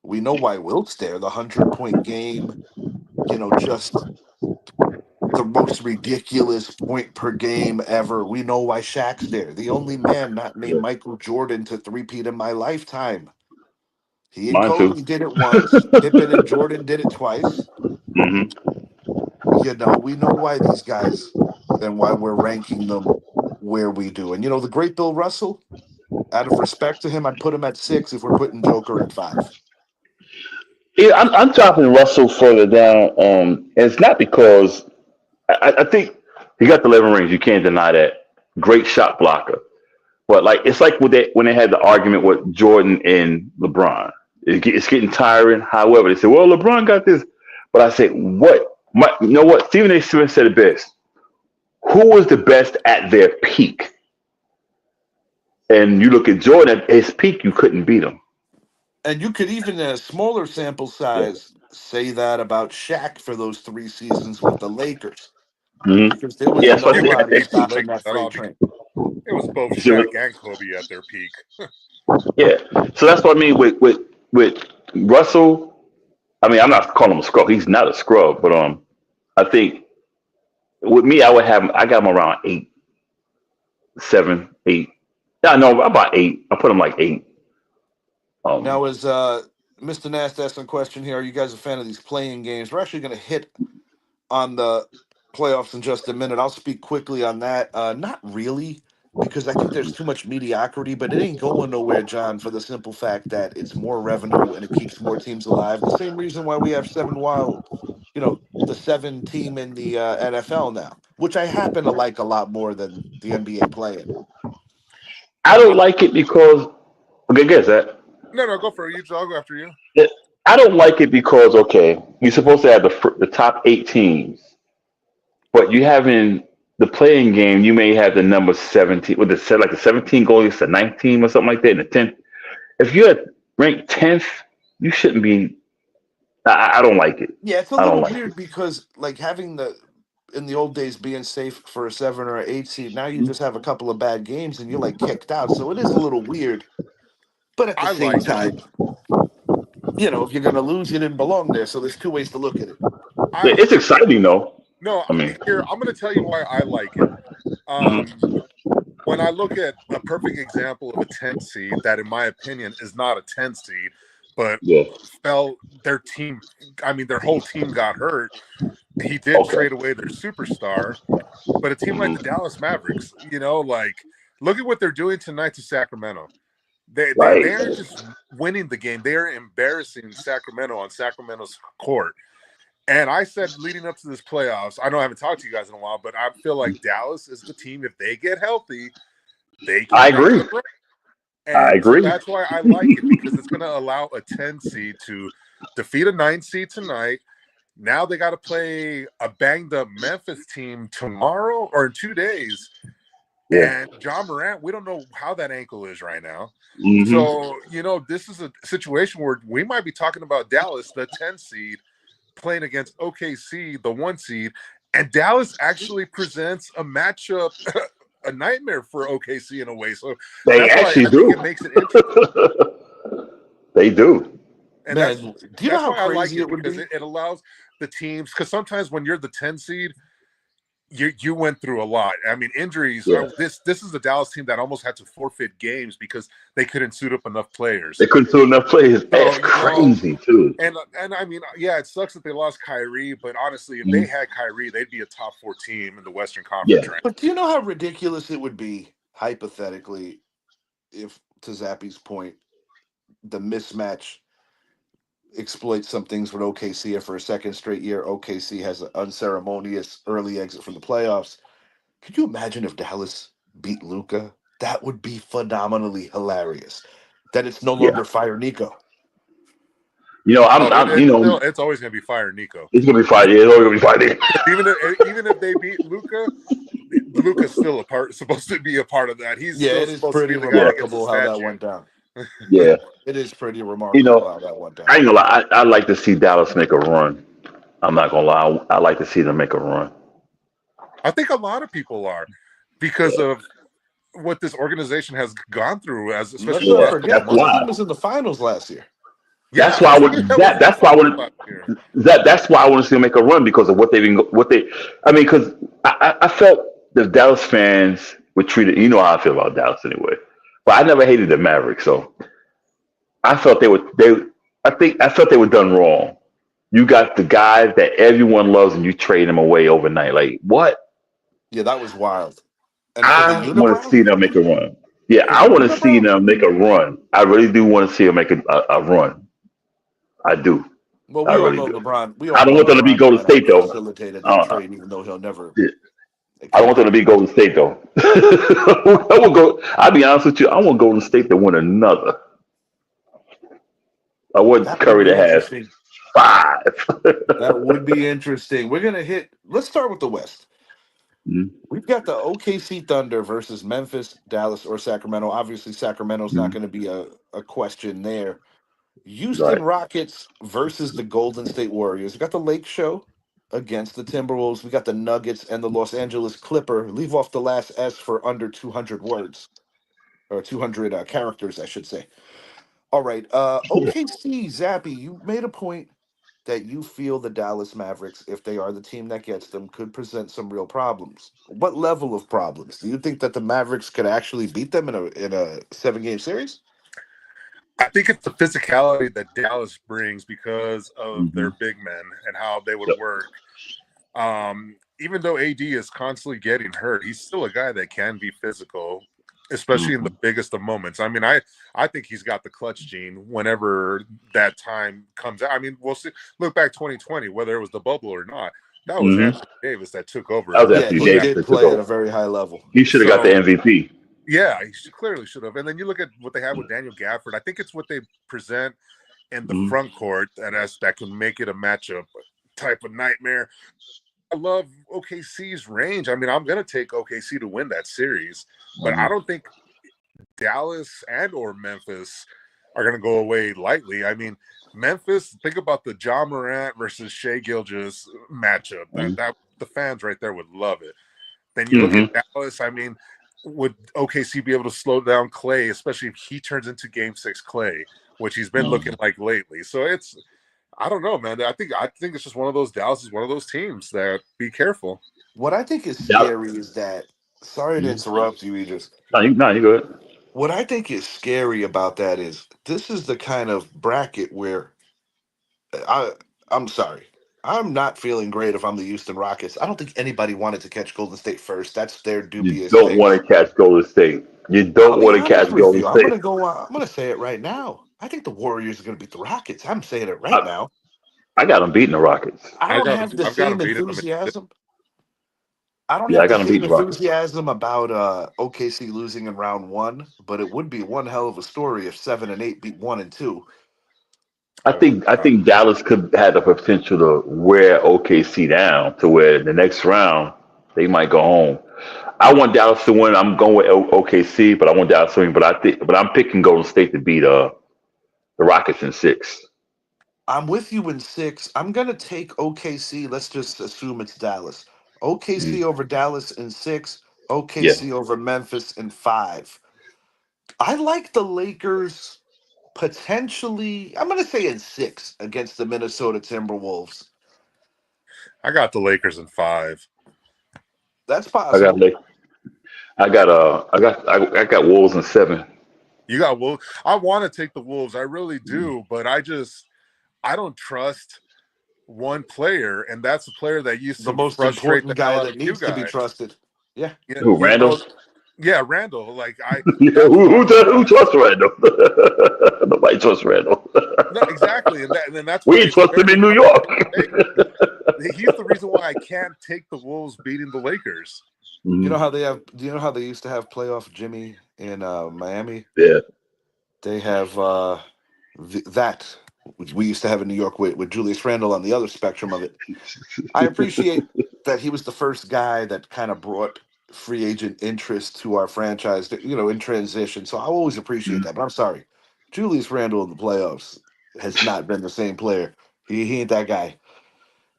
we know why Wilt's there, the 100-point game, just the most ridiculous point per game ever. We know why Shaq's there. The only man not named Yeah. Michael Jordan to three-peat in my lifetime. He and Mine too. Kobe did it once. Pippen and Jordan did it twice. Hmm. we know why these guys and why we're ranking them where we do. And the great Bill Russell, out of respect to him, I'd put him at 6 if we're putting Joker at 5. Yeah, I'm dropping Russell further down. And it's not because I think he got the 11 rings. You can't deny that. Great shot blocker. But it's like when they had the argument with Jordan and LeBron. It's getting tiring. However, they said, "Well, LeBron got this," but I said, "What? You know what?" Stephen A. Smith said it best. Who was the best at their peak? And you look at Jordan at his peak, you couldn't beat him. And you could even, in a smaller sample Yeah. size, say that about Shaq for those 3 seasons with the Lakers, Mm-hmm. because there was Yeah, that's what I It wouldn't said. nobody be the stopping Lakers that at all freight because train. it was both You see Shaq what- and Kobe at their peak. Yeah. So that's what I mean with Russell. I mean, I'm not calling him a scrub. He's not a scrub, but I think with me, I got him around 8, 7, 8. Yeah, no, about 8. I put him like 8. Now, as Mr. Nast asked a question here, are you guys a fan of these playing games? We're actually going to hit on the playoffs in just a minute. I'll speak quickly on that. Not really, because I think there's too much mediocrity, but it ain't going nowhere, John, for the simple fact that it's more revenue and it keeps more teams alive. The same reason why we have the 7 team in the NFL now, which I happen to like a lot more than the NBA playing. I don't like it because okay, guess that. No, go for it. I'll go after you. I don't like it because okay, you're supposed to have the top 8 teams, but you having the playing game. You may have the number 17, with the 17 goal against the 19 or something like that, in the 10th. If you're ranked 10th, you shouldn't be. I don't like it. Yeah, it's a I don't little like weird it. because like having in the old days being safe for a 7 or 8 seed, now you Mhm. just have a couple of bad games and you're like kicked out. So it is a little weird. But at the I same like it. time, if you're gonna lose, you didn't belong there. So there's 2 ways to look at it. I It's exciting though. no. I mean, Here, I'm going to tell you why I like it. mhm. When I look at a perfect example of a 10 seed that, in my opinion, is not a 10 seed, but Yeah. their team. I mean, their whole team got hurt. He did Okay. trade away their superstar, but a team like Hmm. the Dallas Mavericks, look at what they're doing tonight to Sacramento. They Right. aren't just winning the game; they are embarrassing Sacramento on Sacramento's court. And I said leading up to this playoffs, I know I haven't talked to you guys in a while, but I feel like Dallas is the team. If they get healthy, they I can make agree. it right. I And so agree. that's why I like it, because it's going to allow a 10 seed to defeat a 9 seed tonight. Now they got to play a banged up Memphis team tomorrow or in 2 days. Yeah. And John Morant, we don't know how that ankle is right now. Hmm. So, this is a situation where we might be talking about Dallas, the 10 seed, playing against OKC, the 1 seed. And Dallas actually presents a matchup, a nightmare for OKC in a way. So They that's why actually I think do. it makes it interesting. They do. And Man, do you know that's how why I like crazy it, it would because be? it allows the teams, because sometimes when you're the 10 seed, you went through a lot. I mean, injuries. Yeah. This is the Dallas team that almost had to forfeit games because they couldn't suit up enough players. They couldn't do enough players. That's So, crazy too. and I mean, yeah, it sucks that they lost Kyrie, but honestly, if they Mhm. had Kyrie, they'd be a top 4 team in the Western Yeah. Conference, right? But do you know how ridiculous it would be, hypothetically, if, to Zappy's point, the mismatch exploits some things with OKC, and for a second straight year, OKC has an unceremonious early exit from the playoffs. Could you imagine if Dallas beat Luca? That would be phenomenally hilarious. That it's no Yeah. longer Fire Nico. You know, Oh, I'm you know, it's always going to be Fire Nico. it's gonna be Friday. It's always gonna be Friday. Even if they beat Luca's still supposed to be a part of that. He's Yeah, still it is supposed to be pretty the guy that gets a remarkable how that statue. went down. Yeah. It is pretty You remarkable know, how that went down. I ain't gonna lie. I like to see Dallas make a run. I'm not gonna lie. I like to see them make a run. I think a lot of people are, because of what this organization has gone through, Let's especially the not last Yeah. couple of forget, That's this months. why. team was in the finals last year. Yeah, That's why I that would. was in the That's why I finals would. last year. That's why I want to see them make a run, because of what they've been. What they. I mean, because I felt the Dallas fans were treated. You know how I feel about Dallas anyway. But I never hated the Mavericks, so I felt they were. I felt they were done wrong. You got the guy that everyone loves, and you trade him away overnight. Like what? Yeah, that was wild. And for the I want to unibrow, see them make a run. Yeah, for the I want to see unibrow, them make a run. I really do want to see them make a run. I do. well, I we all really know do. LeBron. We I all don't know want them to be LeBron's Golden gonna State have though. facilitated that Uh, trade, even though he'll never. yeah. It I don't can't want them to be happen. Golden State though. I will go. I'll be honest with you. I want Golden State to win another. I want That would Curry to be have interesting. 5. That would be interesting. We're gonna hit. Let's start with the West. Mhm, We've got the OKC Thunder versus Memphis, Dallas, or Sacramento. Obviously, Sacramento's not mhm. going to be a question there. Houston Right. Rockets versus the Golden State Warriors. We got the Lake Show against the Timberwolves. We got the Nuggets and the Los Angeles Clipper. Leave off the last S for under 200 words or 200 characters, I should say. All right. OKC, Zappy, you made a point that you feel the Dallas Mavericks, if they are the team that gets them, could present some real problems. What level of problems? Do you think that the Mavericks could actually beat them in a 7-game series? I think it's the physicality that Dallas brings because of Hmm. their big men and how they would Yep. work. Even though AD is constantly getting hurt, he's still a guy that can be physical, especially in the Hmm. biggest of moments. I mean, I think he's got the clutch gene whenever that time comes out. I mean, we'll see. Look back 2020, whether it was the bubble or not, that was Hmm. Anthony Davis that took That over was Yeah, Anthony for he them. Davis did that took play at over. a very high level. He should have got the So MVP. yeah, clearly should have. And then you look at what they have with Daniel Gafford. I think it's what they present in the Hmm. front court that can make it a matchup type of nightmare. I love OKC's range. I mean, I'm going to take OKC to win that series, but Hmm. I don't think Dallas and or Memphis are going to go away lightly. I mean, Memphis, think about the Ja Morant versus Shea Gilgeous matchup. That the fans right there would love it. Then you look at Hmm. Dallas. I mean, would OKC be able to slow down Clay, especially if he turns into Game 6 Clay, which he's been looking like lately? So it's I don't know, man. I think it's just one of those Dallas is one of those teams that be careful. What I think is That, scary is that, sorry to mhm. interrupt you, Idris. No, you good. What I think is scary about that is this is the kind of bracket where I I'm sorry. I'm not feeling great if I'm the Houston Rockets. I don't think anybody wanted to catch Golden State first. That's their You dubious don't want takes. to catch Golden State. You I'll don't be want to honest catch with Golden you. I'm State. gonna go. I'm gonna say it right now. I think the Warriors are gonna beat the Rockets. I'm saying it right I, now. I got them beating the Rockets. I don't have the I've got them same beating them. enthusiasm. I don't Yeah, have I the got them same beating the Rockets. enthusiasm about OKC losing in round one, but it would be one hell of a story if 7 and 8 beat 1 and 2. I think Dallas could have the potential to wear OKC down to where the next round they might go home. I want Dallas to win. I'm going with OKC, but I want Dallas to win. But I'm picking Golden State to beat the Rockets in 6. I'm with you in 6. I'm gonna take OKC. Let's just assume it's Dallas. OKC Mm. over Dallas in 6. Yeah. OKC over Memphis in 5. I like the Lakers potentially. I'm gonna say in 6 against the Minnesota Timberwolves. I got the Lakers in 5. That's I got possible. Lake. I got Wolves in 7. You got Wolves. I want to take the Wolves. I really do, but I don't trust one player, and that's a player that used The to most frustrate important the hell guy out that of you needs to be guys. trusted. Yeah. Who, Randall? Yeah, Randall. Like who, that's why. who trusts Randall? Nobody trusts Randall. No, exactly, and then that's why We ain't it's trust him very in New hard for York. me to take. He's the reason why I can't take the Wolves beating the Lakers. You know Mhm. how they have? Do you know how they used to have playoff Jimmy in Miami? Yeah. They have that which we used to have in New York with Julius Randle on the other spectrum of it. I appreciate that he was the first guy that kind of brought free agent interest to our franchise, in transition. So I always appreciate that. But I'm sorry, Julius Randle in the playoffs has not been the same player. He ain't that guy.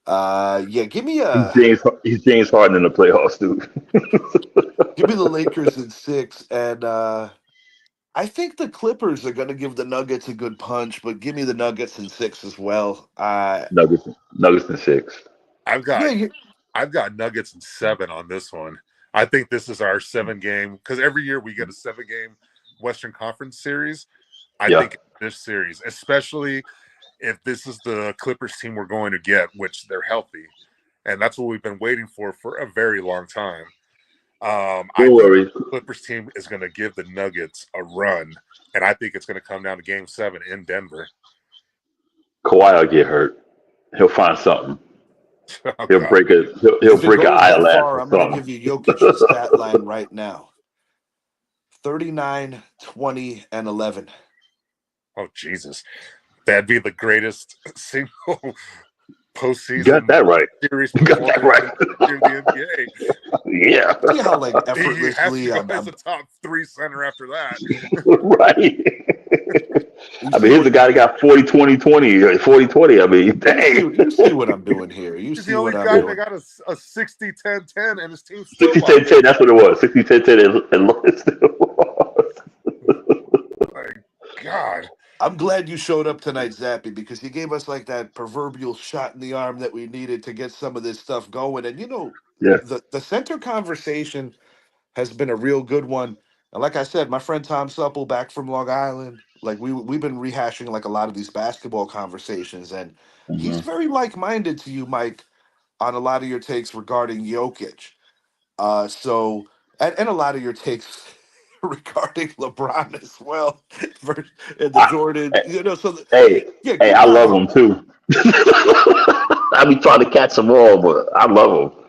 Yeah, He's James Harden in the playoffs, dude. give me the Lakers in 6, and I think the Clippers are going to give the Nuggets a good punch, but give me the Nuggets in 6 as well. Nuggets in 6. I've Yeah, got I've got Nuggets in 7 on this one. I think this is our 7-game because every year we get a 7-game Western Conference series. I Yeah. think this series, especially if this is the Clippers team we're going to get, which they're healthy, and that's what we've been waiting for a very long time. I Don't think worry. the Clippers team is going to give the Nuggets a run, and I think it's going to come down to Game 7 in Denver. Kawhi will get hurt. He'll find something. Oh, He'll God. break a he'll If it break an goes that eyelash far, or I'm going to something. give you Jokic's stat line right now: 39, 20, and 11. Oh, Jesus. That'd be the greatest single You got postseason that right. series You got that performance right. in the history of the NBA. Yeah. See how like He has to effortlessly go as a top 3 center after that. Right. you I see mean, here's what the guy that got 40 20 20 40 20. I mean, dang. you see what I'm doing here. You He's the see what only I'm guy that doing. got a 60 10 10, and his team still 60 lost. 10 10. That's what it was. 60 10 10 and lost. My God. I'm glad you showed up tonight, Zappy, because you gave us like that proverbial shot in the arm that we needed to get some of this stuff going. And Yeah. the center conversation has been a real good one. And like I said, my friend Tom Supple back from Long Island, like we've been rehashing like a lot of these basketball conversations, and he's Mhm. very like-minded to you, Mike, on a lot of your takes regarding Jokic. So and a lot of your takes regarding LeBron as well, and the I, Jordan, So hey, yeah, hey, good I love convo, him too. I be trying to catch them all, but I love him.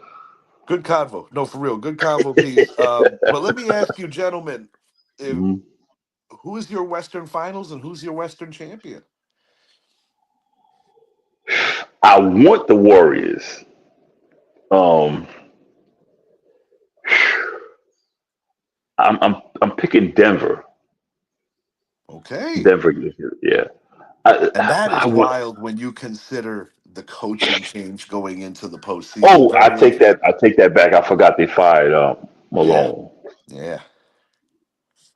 good convo. No, for real, good convo piece. But let me ask you, gentlemen, if, Mhm. who is your Western Finals and who's your Western champion? I want the Warriors. Um, I'm picking Denver. Okay, Denver, yeah. and that I is want. wild when you consider the coaching change going into the postseason. Oh, I Very take that. interesting. I take that back. I forgot they fired Yeah, Malone. yeah.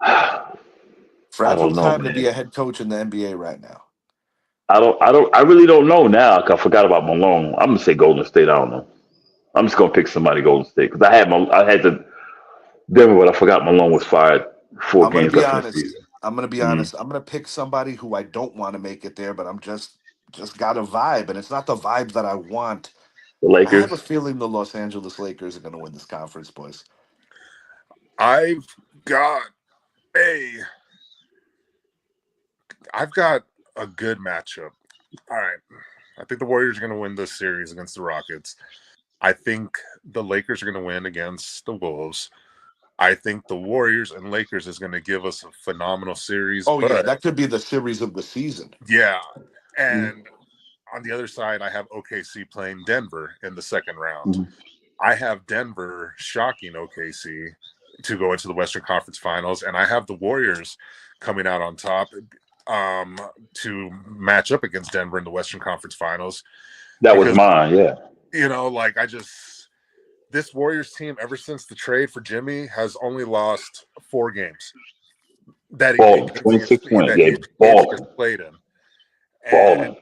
I Fragile don't know, time to be man. a head coach in the NBA right now. I really don't know now. 'Cause I forgot about Malone. I'm gonna say Golden State. I don't know. I'm just gonna pick somebody Golden State because I had the Denver, but I forgot Malone was fired four I'm gonna games be left in the honest. season. I'm gonna be Mm. honest. I'm gonna pick somebody who I don't want to make it there, but I'm just got a vibe, and it's not the vibes that I want. The I have a Lakers. feeling the Los Angeles Lakers are gonna win this conference, boys. I've got a I've got a good matchup. All right. I think the Warriors are going to win this series against the Rockets. I think the Lakers are going to win against the Wolves. I think the Warriors and Lakers is going to give us a phenomenal series. Oh yeah, But that could be the series of the season. yeah, Mm-hmm. and on the other side, I have OKC playing Denver in the second round. Mm-hmm. I have Denver shocking OKC to go into the Western Conference Finals, and I have the Warriors coming out on top um, to match up against Denver in the Western Conference Finals. That was Because, mine. Yeah. like this Warriors team, ever since the trade for Jimmy, has only lost 4 games Balling. 26 wins. that Yeah. he has Balling. played in. And Balling.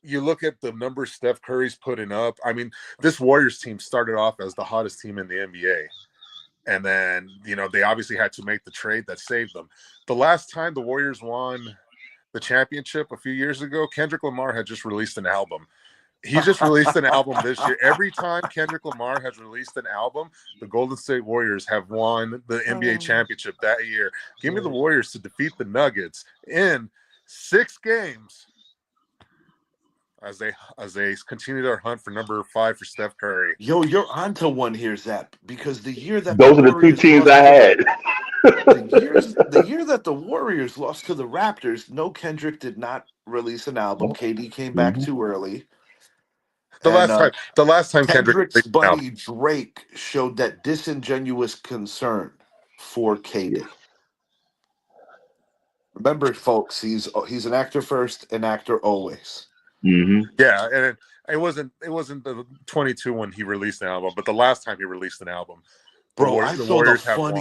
you look at the numbers Steph Curry's putting up. I mean, this Warriors team started off as the hottest team in the NBA. And then, they obviously had to make the trade that saved them. The last time the Warriors won the championship a few years ago, Kendrick Lamar had just released an album. He just released an album this year. Every time Kendrick Lamar has released an album, the Golden State Warriors have won the NBA championship that year. Give me the Warriors to defeat the Nuggets in 6 games as they continue their hunt for number 5 for Steph Curry. Yo, you're onto one here, Zap, because the year that the Those are the two Warriors teams lost I to had. the year that the Warriors lost to the Raptors, no, Kendrick did not release an album. KD came back Mhm. too early, The and last time, the last time Kendrick Kendrick's released an album. buddy Drake showed that disingenuous concern for Yeah. KD. Remember, folks, he's an actor first, an actor always. Mhm. Yeah, and it wasn't the 22 when he released an album, but the last time he released an album, Bro, the Warriors have won.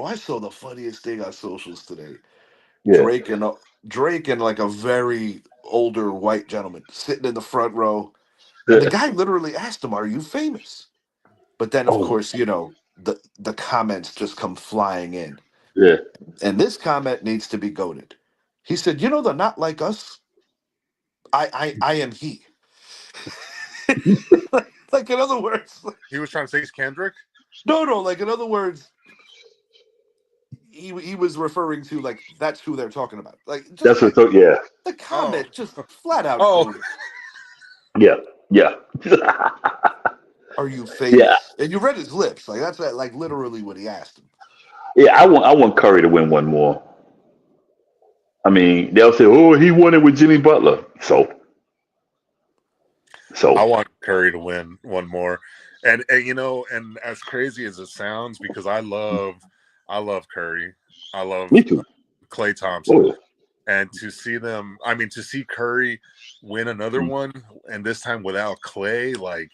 I saw the funniest thing on socials today. Yeah. Drake and like a very older white gentleman sitting in the front row, and the Yeah. guy literally asked him, "Are you famous?" But then, of Oh. course, the comments just come flying in, Yeah. and this comment needs to be goated. He said, "They're not like us. I am he. Like in other words, He was trying to say he's Kendrick. no. Like in other words, he was referring to like that's who they're talking about. Like just That's what. So yeah, the Oh, comment, just flat out oh, bogus. yeah, yeah, Are you yeah, famous? And you read his lips. Like that's like literally what he asked him. yeah. I want Curry to win one more. I mean, they'll say, "Oh, he won it with Jimmy Butler." I So want Curry to win one more, and you know, and as crazy as it sounds, because I love Curry, I love me too. Klay Oh Thompson, yeah. and to see them, I mean, to see Curry win another Mm. one, and this time without Clay, like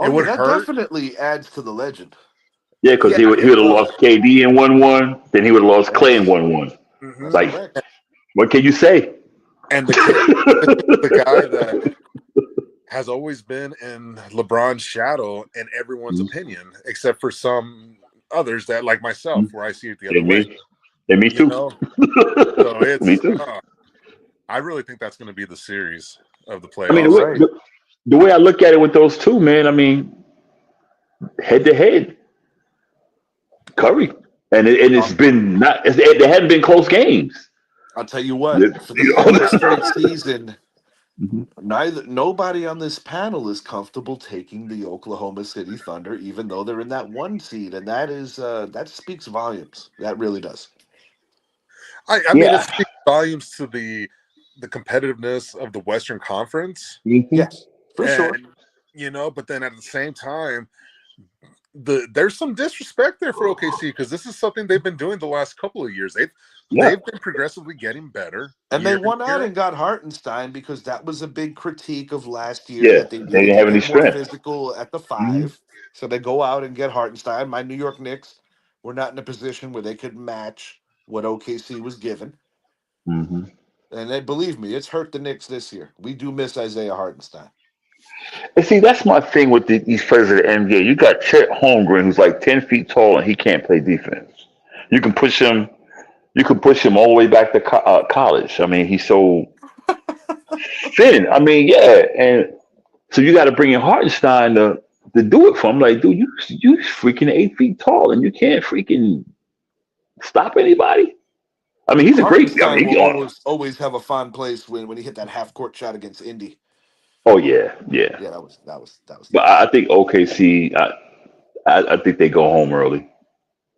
it Oh yeah, would that hurt. definitely adds to the legend. Yeah, because Yeah, he it would have would. lost KD in 1-1, then he would have lost Clay in Yes, 1-1. that's Hmm. Like, correct. what can you say? And the kid, the guy that has always been in LeBron's shadow in everyone's Mhm. opinion, except for some others that, like myself, where I see it the other And way. me, and me You too. know, so Me it's. too. I really think that's going to be the series of the I mean, All the way, playoffs. right. the way I look at it with those two, man. I mean, head to head, Curry, and it's Um, been not. There hadn't been close games. I'll tell you what. You For the second straight know? season, Mhm. nobody on this panel is comfortable taking the Oklahoma City Thunder, even though they're in that one seed, and that speaks volumes. That really does. I mean, it Yeah. speaks volumes to the competitiveness of the Western Conference, Hmm. Yes, for sure. and you know, but then at the same time, there's some disrespect there for OKC because this is something they've been doing the last couple of years. Yeah. They've been progressively getting better And they year to won out year. and got Hartenstein because that was a big critique of last year Yeah. that they They needed didn't to have any get more strength. physical at the Hmm. five. So they go out and get Hartenstein. My New York Knicks were not in a position where they could match what OKC was given. Hmm. And they believe me, it's hurt the Knicks this year. We do miss Isaiah Hartenstein. And see, that's my thing with these players of the NBA. You got Chet Holmgren, who's like 10 feet tall, and he can't play defense. You can push him. You can push him all the way back to college. I mean, he's so thin. I mean, yeah, and so you got to bring in Hartenstein to do it for him. Like, dude, you freaking 8 feet tall, and you can't freaking stop anybody. I mean, he's a great. I Hartenstein mean, will always have a fond place when he hit that half court shot against Indy. oh yeah, yeah. Yeah, that was But nice. I think OKC. I think they go home early.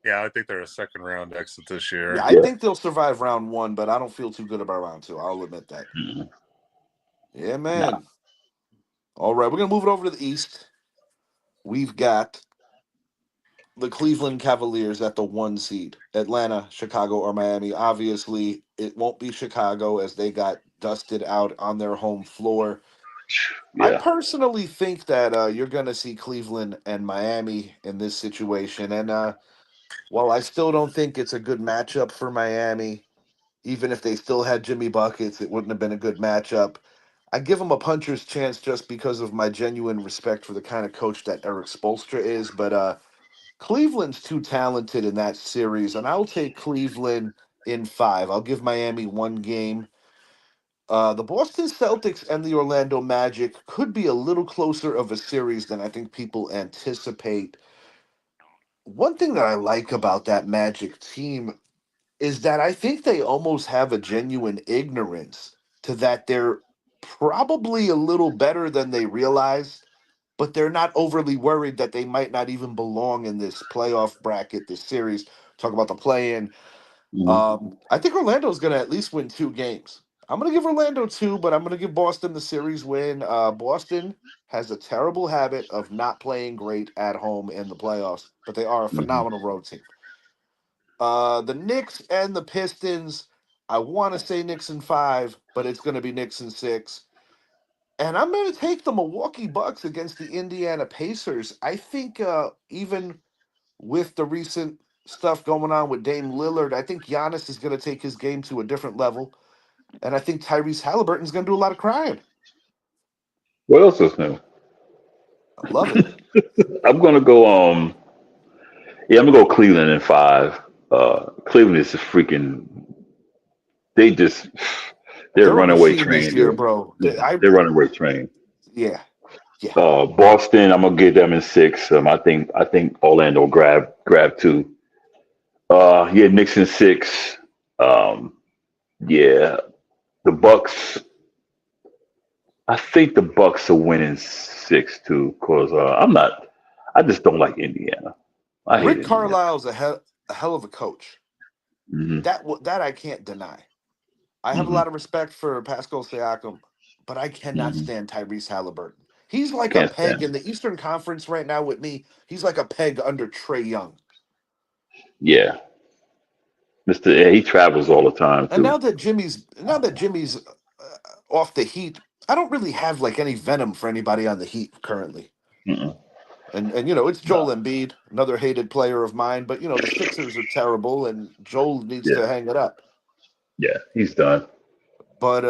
Yeah, I think they're a second round exit this Yeah, year. I Yeah. think they'll survive round one, but I don't feel too good about round two. I'll admit that. Mhm. Yeah, Nah. man. All right, we're gonna move it over to the East. We've got the Cleveland Cavaliers at the one seed. Atlanta, Chicago, or Miami. Obviously, it won't be Chicago as they got dusted out on their home floor. I Yeah. personally think that you're gonna see Cleveland and Miami in this situation, and while I still don't think it's a good matchup for Miami, even if they still had Jimmy Buckets, it wouldn't have been a good matchup. I give him a puncher's chance just because of my genuine respect for the kind of coach that Eric Spoelstra is. But Cleveland's too talented in that series, and I'll take Cleveland in five. I'll give Miami one game. The Boston Celtics and the Orlando Magic could be a little closer of a series than I think people anticipate. One thing that I like about that Magic team is that I think they almost have a genuine ignorance to that they're probably a little better than they realize, but they're not overly worried that they might not even belong in this playoff bracket, this series. Talk about the play in. Mhm. I think Orlando's going to at least win two games. I'm going to give Orlando two, but I'm going to give Boston the series win. Boston has a terrible habit of not playing great at home in the playoffs, but they are a Mhm. phenomenal road team. The Knicks and the Pistons. I want to say Knicks in five, but it's going to be Knicks in six. And I'm going to take the Milwaukee Bucks against the Indiana Pacers. I think even with the recent stuff going on with Dame Lillard, I think Giannis is going to take his game to a different level. And I think Tyrese Halliburton's going to do a lot of crying. What else is new? I love it. I'm gonna go. Yeah, I'm gonna go Cleveland in five. Cleveland is a freaking. They just They're They're a runaway machine this train. year, bro. They're runaway train. Yeah, yeah. Boston, I'm gonna get them in 6. I think Orlando grab 2. Yeah, Knicks in 6. Um, yeah, the Bucks. I think the Bucks are winning 6 too, cause I'm not. I just don't like Indiana. I hate Rick Indiana. Carlisle's a hell of a coach. Hmm. That I can't deny. I have a Hmm. lot of respect for Pascal Siakam, but I cannot Hmm. stand Tyrese Halliburton. He's like a Can't peg stand in him. the Eastern Conference right now with me. He's like a peg under Trey Young. Yeah, Mister. Yeah, he travels all the time And too. now that Jimmy's off the Heat, I don't really have like any venom for anybody on the Heat currently. Mm-mm. And it's Joel No. Embiid, another hated player of mine. But the Sixers are terrible, and Joel needs Yeah, to hang it up. yeah, he's done. But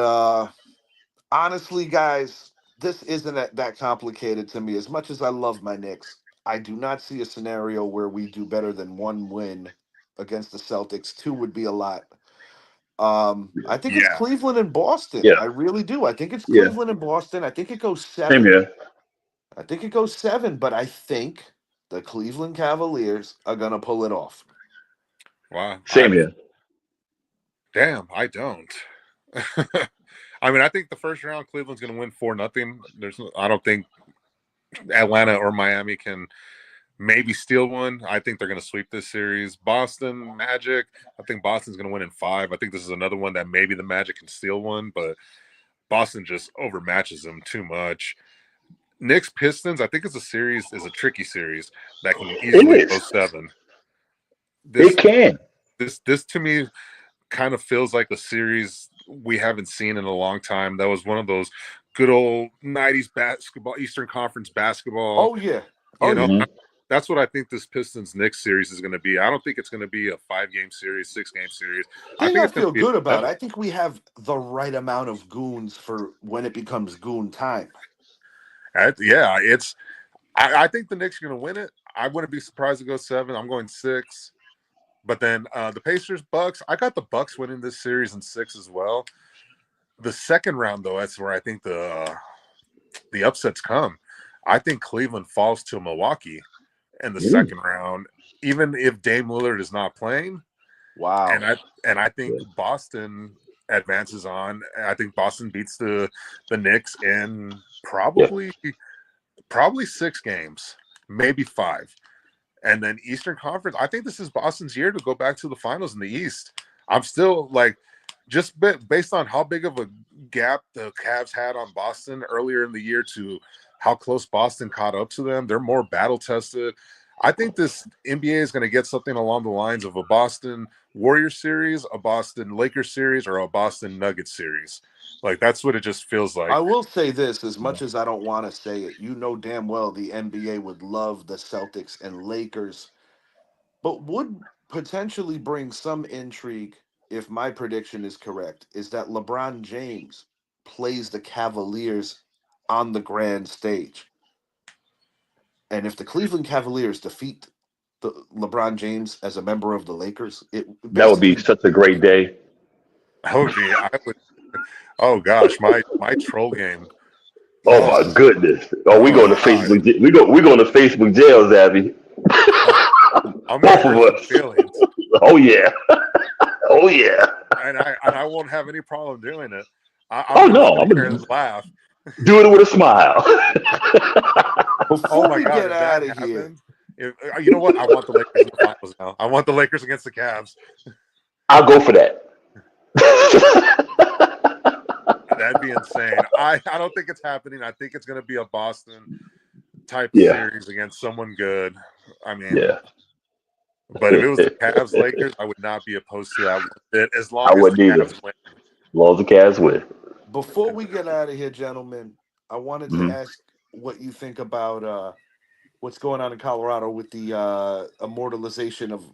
honestly, guys, this isn't that complicated to me. As much as I love my Knicks, I do not see a scenario where we do better than one win against the Celtics. Two would be a lot. I think it's Yeah. Cleveland and Boston. Yeah, I really do. I think it's yeah. Cleveland and Boston. I think it goes Same 7. here. I think it goes 7, but I think the Cleveland Cavaliers are gonna pull it off. Wow. Same here. I don't. I mean, I think the first round Cleveland's going to win 4-0. I don't think Atlanta or Miami can maybe steal one. I think they're going to sweep this series. Boston Magic, I think Boston's going to win in 5. I think this is another one that maybe the Magic can steal one, but Boston just overmatches them too much. Knicks Pistons, I think it's a tricky series that can It easily go is. 7. It This can. this to me kind of feels like a series we haven't seen in a long time. That was one of those good old 90s basketball, Eastern Conference basketball. Oh yeah. Oh You know, yeah. Hmm. that's what I think this Pistons Knicks series is going to be. I don't think it's going to be a 5-game series, 6-game series. I Thing think I it's going to feel be good a about. 7. I think we have the right amount of goons for when it becomes goon time. Yeah, I think the Knicks are going to win it. I wouldn't be surprised to go 7. I'm going 6. But then the Pacers Bucks, I got the Bucks winning this series in 6 as well. The second round, though, that's where I think the upsets come. I think Cleveland falls to Milwaukee in the Ooh, second round, even if Dame Lillard is not playing. Wow. And I think yeah, Boston advances on. I think Boston beats the Knicks in yeah. probably 6 games, maybe 5. And then Eastern Conference, I think this is Boston's year to go back to the finals in the East. I'm still like, just based on how big of a gap the Cavs had on Boston earlier in the year to how close Boston caught up to them. They're more battle tested. I think this NBA is going to get something along the lines of a Boston Warriors series, a Boston Lakers series, or a Boston Nuggets series. Like, that's what it just feels like. I will say this, as much as I don't want to say it, damn well the NBA would love the Celtics and Lakers, but would potentially bring some intrigue if my prediction is correct, is that LeBron James plays the Cavaliers on the grand stage. And if the Cleveland Cavaliers defeat the LeBron James as a member of the Lakers, it That would be basically such a great day. I would. Oh gosh, my troll game. Oh Oh, my goodness. Oh, we oh going to God. Facebook. We going to Facebook jails, Abby. Oh, I'm gonna Both of hurt some us. feelings, Oh yeah. Oh yeah. and I won't have any problem doing it. I'm Oh gonna no. sit I'm here gonna and laugh. do it with a smile. Oh before my we God, get if out that of here. happens, if you know what, I want the Lakers in the finals now. I want the Lakers against the Cavs. I'll go for that. That'd be insane. I don't think it's happening. I think it's gonna be a Boston type Yeah. series against someone good. I mean, Yeah. but if it was the Cavs Lakers, I would not be opposed to that one bit as I long as the wouldn't either. Cavs win. Laws of Cavs win. Before we get out of here, gentlemen, I wanted to Hmm. ask what you think about what's going on in Colorado with the immortalization of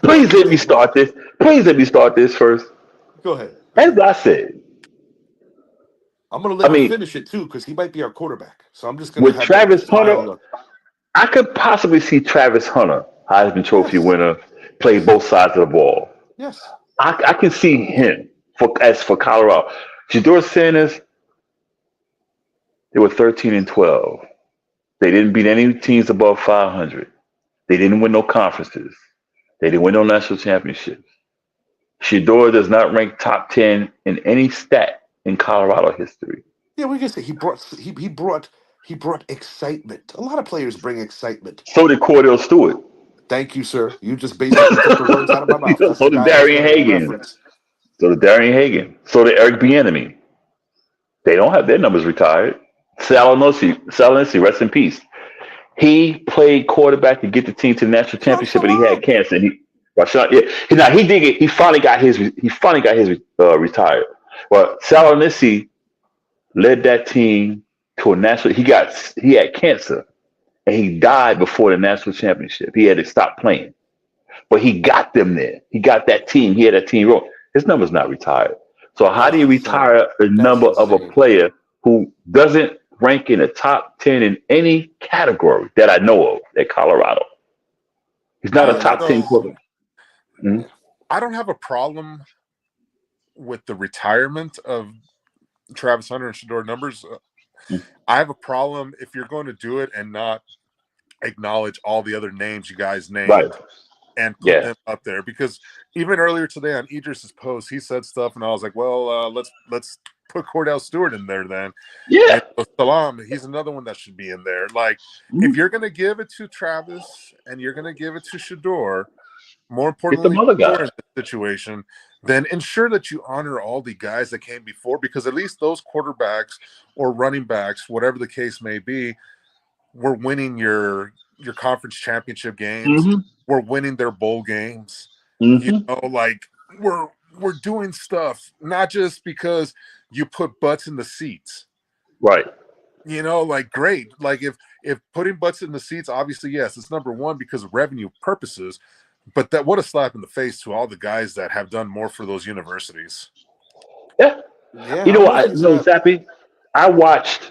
Please let me Dave Miller. start this. Please let me start this first. Go ahead. Go As ahead. I said, I'm gonna I let you mean, finish it too, because he might be our quarterback. So I'm just gonna with have that Travis smile Hunter, look. I could possibly see Travis Hunter, Heisman Trophy Yes. winner, play Yes. both sides of the ball. Yes. I can see him for Colorado. Shedeur Sanders, they were 13-12. They didn't beat any teams above 500. They didn't win no conferences. They didn't win no national championships. Shedeur does not rank top 10 in any stat in Colorado history. Yeah, we can say he brought excitement. A lot of players bring excitement. So did Cordell Stewart. Thank you, sir. You just basically took the words out of my mouth. That's So the did guy I was Darian going to Hagan. reference. So did Darian Hagan. So did Eric Bieniemy. They don't have their numbers retired. Salinesi, rest in peace. He played quarterback to get the team to the national championship, but he had cancer. He finally got his retired. Well, Salinesi led that team to a national. He had cancer, and he died before the national championship. He had to stop playing, but he got them there. He got that team. He had that team rolling. His number's not retired. So how do you retire a number of a player who doesn't rank in the top 10 in any category that I know of at Colorado? He's not a top 10 quarterback. Mm-hmm. I don't have a problem with the retirement of Travis Hunter and Shedeur numbers. I have a problem if you're going to do it and not acknowledge all the other names you guys named. Right. And put them up there, because even earlier today on Idris's post, he said stuff, and I was like, "Well, let's put Cordell Stewart in there then." Yeah, and Salam, he's another one that should be in there. Like, if you're gonna give it to Travis and you're gonna give it to Shedeur, more importantly, in this situation, then ensure that you honor all the guys that came before, because at least those quarterbacks or running backs, whatever the case may be, were winning your conference championship games. Mm-hmm. We're winning their bowl games. Mm-hmm. You know, like we're doing stuff, not just because you put butts in the seats. Right. You know, like, great. Like, if putting butts in the seats, obviously, yes, it's number one because of revenue purposes. But that, what a slap in the face to all the guys that have done more for those universities. Yeah. You know what? Zappy, I watched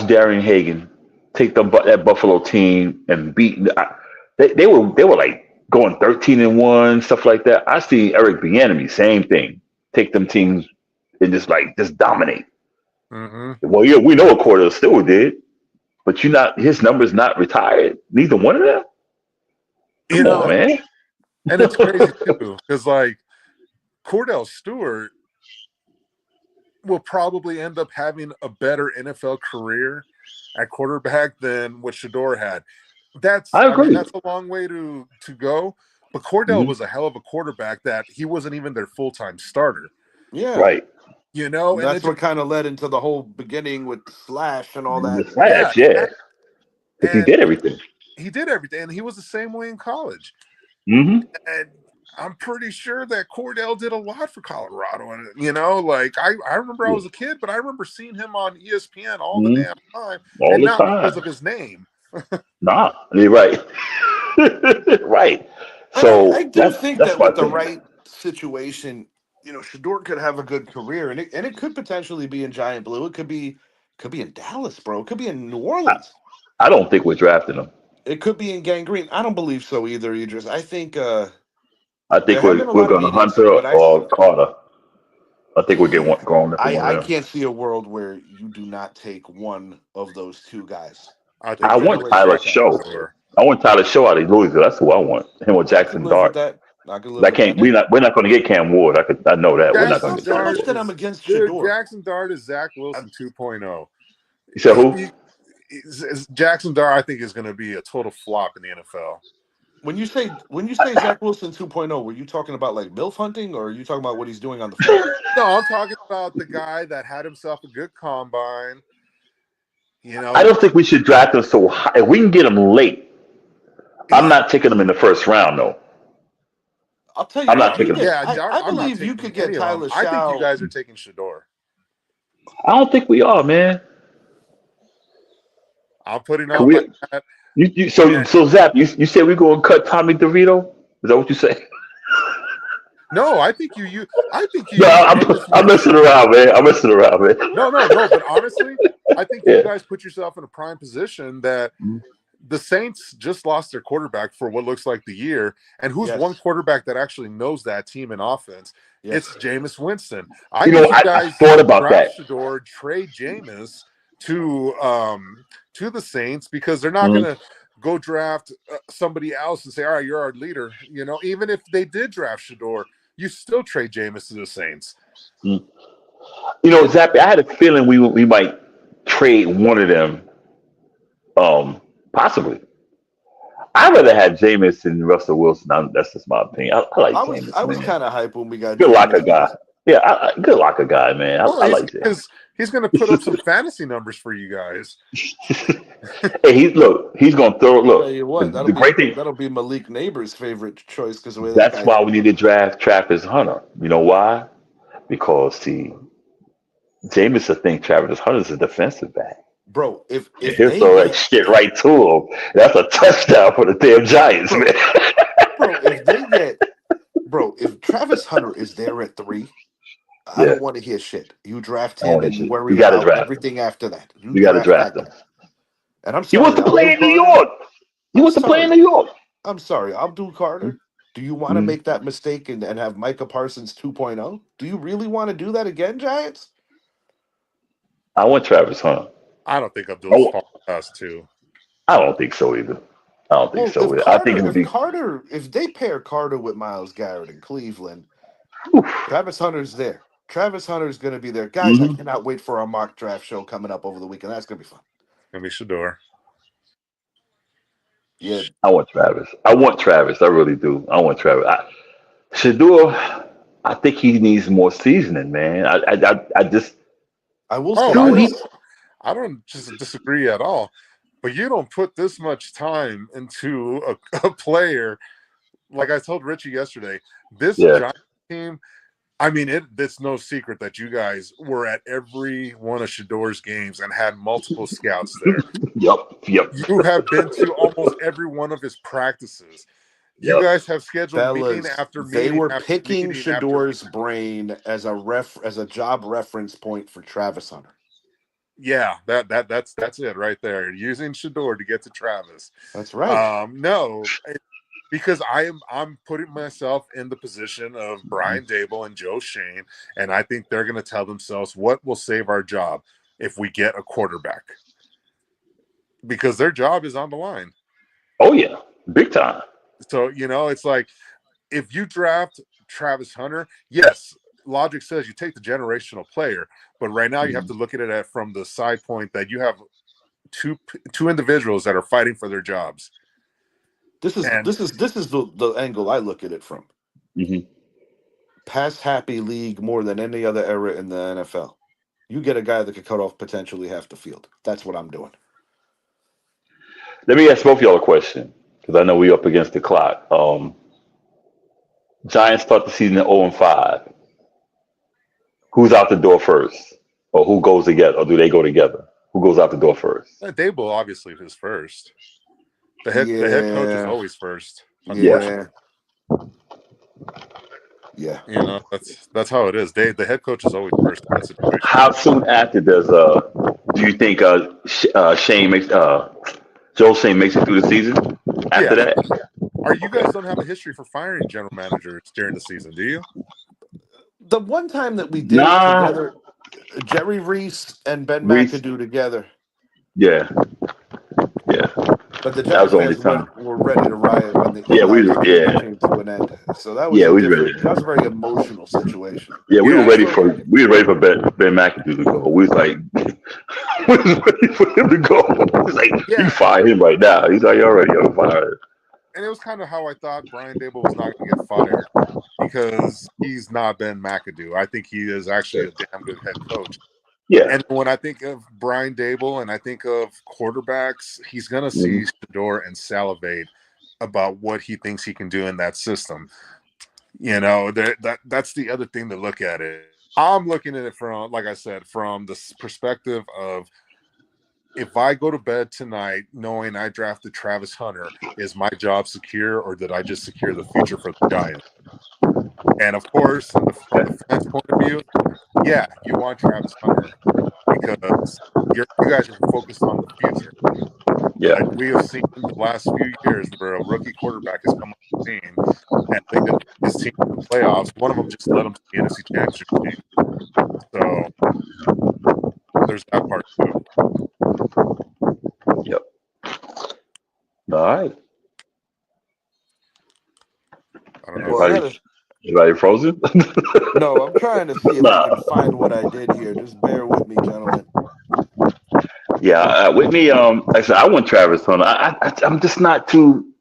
Darian Hagan take that Buffalo team and beat. They were like going 13-1, stuff like that. I see Eric Bieniemy, same thing, take them teams and just dominate. Mm-hmm. Well, yeah, we know what Cordell Stewart did, but his number's not retired. Neither one of them. Come on, man. And it's crazy too, because like Cordell Stewart will probably end up having a better NFL career at quarterback than what Shedeur had. I agree. That's a long way to go. But Cordell was a hell of a quarterback that he wasn't even their full-time starter. Yeah. Right. You know, and that's what kind of led into the whole beginning with Slash and all that. Slash, yeah. Because he did everything. He did everything, and he was the same way in college. Mm-hmm. And I'm pretty sure that Cordell did a lot for Colorado. And, you know, like, I remember I was a kid, but I remember seeing him on ESPN all the damn time. All the time. Because of his name. Nah, you're right. Right. So I do think that with the right situation, you know, Shedeur could have a good career, and it could potentially be in Giant Blue. It could be in Dallas, bro. It could be in New Orleans. I don't think we're drafting him. It could be in Gang Green. I don't believe so either, Idris. I think we're going to Hunter or Carter. I think we're going to I can't see a world where you do not take one of those two guys. I want Tyler Show. I want Tyler Show out of Louisville. That's who I want. Him or Jackson Dart. We're not going to get Cam Ward. I know that. We're not going to get Cam Ward. I'm against Shedeur. Jackson Dart is Zach Wilson 2.0. You said who? Jackson Dart, I think, is going to be a total flop in the NFL. When you say Zach Wilson 2.0, were you talking about like MILF hunting, or are you talking about what he's doing on the field? No, I'm talking about the guy that had himself a good combine. You know, I don't think we should draft him so high. If we can get him late, I'm not taking him in the first round, though. I'll tell you. I'm not taking him. Yeah, I believe you could get Tyler Show. I think you guys are taking Shedeur. I don't think we are, man. I'm putting on like that. So Zap, you said we're going to cut Tommy DeVito? Is that what you say? No, I think you. No, I'm messing around, man. No. But honestly, I think you guys put yourself in a prime position that the Saints just lost their quarterback for what looks like the year. And who's Yes. one quarterback that actually knows that team in offense? Yes. It's Jameis Winston. I You think know, you I guys thought about draft that. Shador, trade Jameis to the Saints because they're not going to go draft somebody else and say, all right, you're our leader. You know, even if they did draft Shador, you still trade Jameis to the Saints. You know, Zappy, I had a feeling we might trade one of them, possibly. I'd rather have Jameis than Russell Wilson. That's just my opinion. I like I Jameis, was man. kind of hype when we got Good locker Jameis. guy. Yeah, good locker guy, man. Well, I like Jameis. he's going to put up some fantasy numbers for you guys. Hey, he's gonna throw. Tell Look, you what, the great thing. that'll be Malik Neighbor's favorite choice because the way that That's guy. why we need to draft Travis Hunter. You know why? Because see, Jameis will think Travis Hunter's a defensive back. Bro, if He'll they throw that get shit right to him. That's a touchdown for the damn Giants, Bro. man. If Travis Hunter is there at 3, I Yeah. don't want to hear shit. You draft I him want and that you shit. worry You gotta about draft him. everything after that. You gotta draft that him. guy. And I'm He sorry, wants to play in New Carter. York. He wants to play in New York. I'm sorry, Abdul Carter. Do you want to make that mistake and have Micah Parsons 2.0? Do you really want to do that again, Giants? I want Travis Hunter. I don't think Abdul's fault us too. I don't think so either. I don't think so either. I think if they pair Carter with Myles Garrett in Cleveland, Travis Hunter's there. Travis Hunter's going to be there. Guys, I cannot wait for our mock draft show coming up over the weekend. That's going to be fun. It's going to be Shador. Yeah. I want Travis. I really do. I want Travis. Shador, I think he needs more seasoning, man. I will say I don't just disagree at all. But you don't put this much time into a player. Like I told Richie yesterday, this Giants team, I mean, it's no secret that you guys were at every one of Shador's games and had multiple scouts there. Yep. You have been to almost every one of his practices. You guys have scheduled meeting after meeting. They were picking Shador's brain as a job reference point for Travis Hunter. Yeah, that's it right there. Using Shador to get to Travis. That's right. Because I'm putting myself in the position of Brian Dable and Joe Shane, and I think they're going to tell themselves what will save our job if we get a quarterback, because their job is on the line. Oh yeah, big time. So it's like if you draft Travis Hunter, yes, logic says you take the generational player, but right now you have to look at it from the side point that you have two individuals that are fighting for their jobs. This is the angle I look at it from. Pass happy league more than any other era in the NFL. You get a guy that could cut off potentially half the field. That's what I'm doing. Let me ask both of y'all a question, because I know we're up against the clock. Giants start the season at 0-5. Who's out the door first? Or who goes together? Or do they go together? Who goes out the door first? Dable obviously is first. The head coach is always first. Yeah. That's how it is. The head coach is always first in that situation. How soon after do you think Shane makes Joe Shane makes it through the season? After that, you guys don't have a history for firing general managers during the season, do you? The one time that we did it together, Jerry Reese and Ben McAdoo together. Yeah. But the Giants fans were ready to riot when the came to an end. So that was that was a very emotional situation. Yeah, we were ready for Ben McAdoo to go. We was like, we was ready for him to go. We was like, you fire him right now. He's like, already, I'm fired. And it was kind of how I thought Brian Dable was not going to get fired, because he's not Ben McAdoo. I think he is actually a damn good head coach. Yeah. And when I think of Brian Dable and I think of quarterbacks, he's going to see Shador and salivate about what he thinks he can do in that system. That's the other thing to look at it. I'm looking at it from, like I said, from the perspective of, if I go to bed tonight knowing I drafted Travis Hunter, is my job secure, or did I just secure the future for the Giants? And of course, from the fans' point of view, you want Travis Hunter because you guys are focused on the future. Yeah. We have seen the last few years where a rookie quarterback has come on the scene and they get his team in the playoffs. One of them just led them to the NFC Championship game. So there's that part too. Yep. All right. I don't know. Well, I Everybody, gotta. everybody frozen? No, I'm trying to see if I Nah. can find what I did here. Just bear with me, gentlemen. Yeah, with me, like I said, I want Travis Hunter. I'm just not too.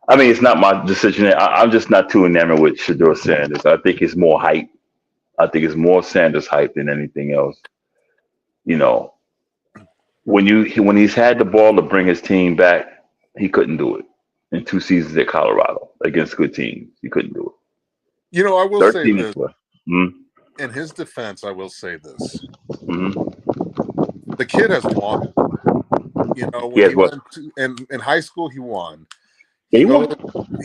I mean, it's not my decision. I'm just not too enamored with Shador Sanders. I think it's more hype. I think it's more Sanders hype than anything else. You know, when he's had the ball to bring his team back, he couldn't do it. In 2 seasons at Colorado against good teams, he couldn't do You know, I it. will say 13 this. is what. Mm-hmm. In his defense, I will say this. Mm-hmm. The kid has won. You know, He when has he what? went to in high school, he won. Yeah, He he goes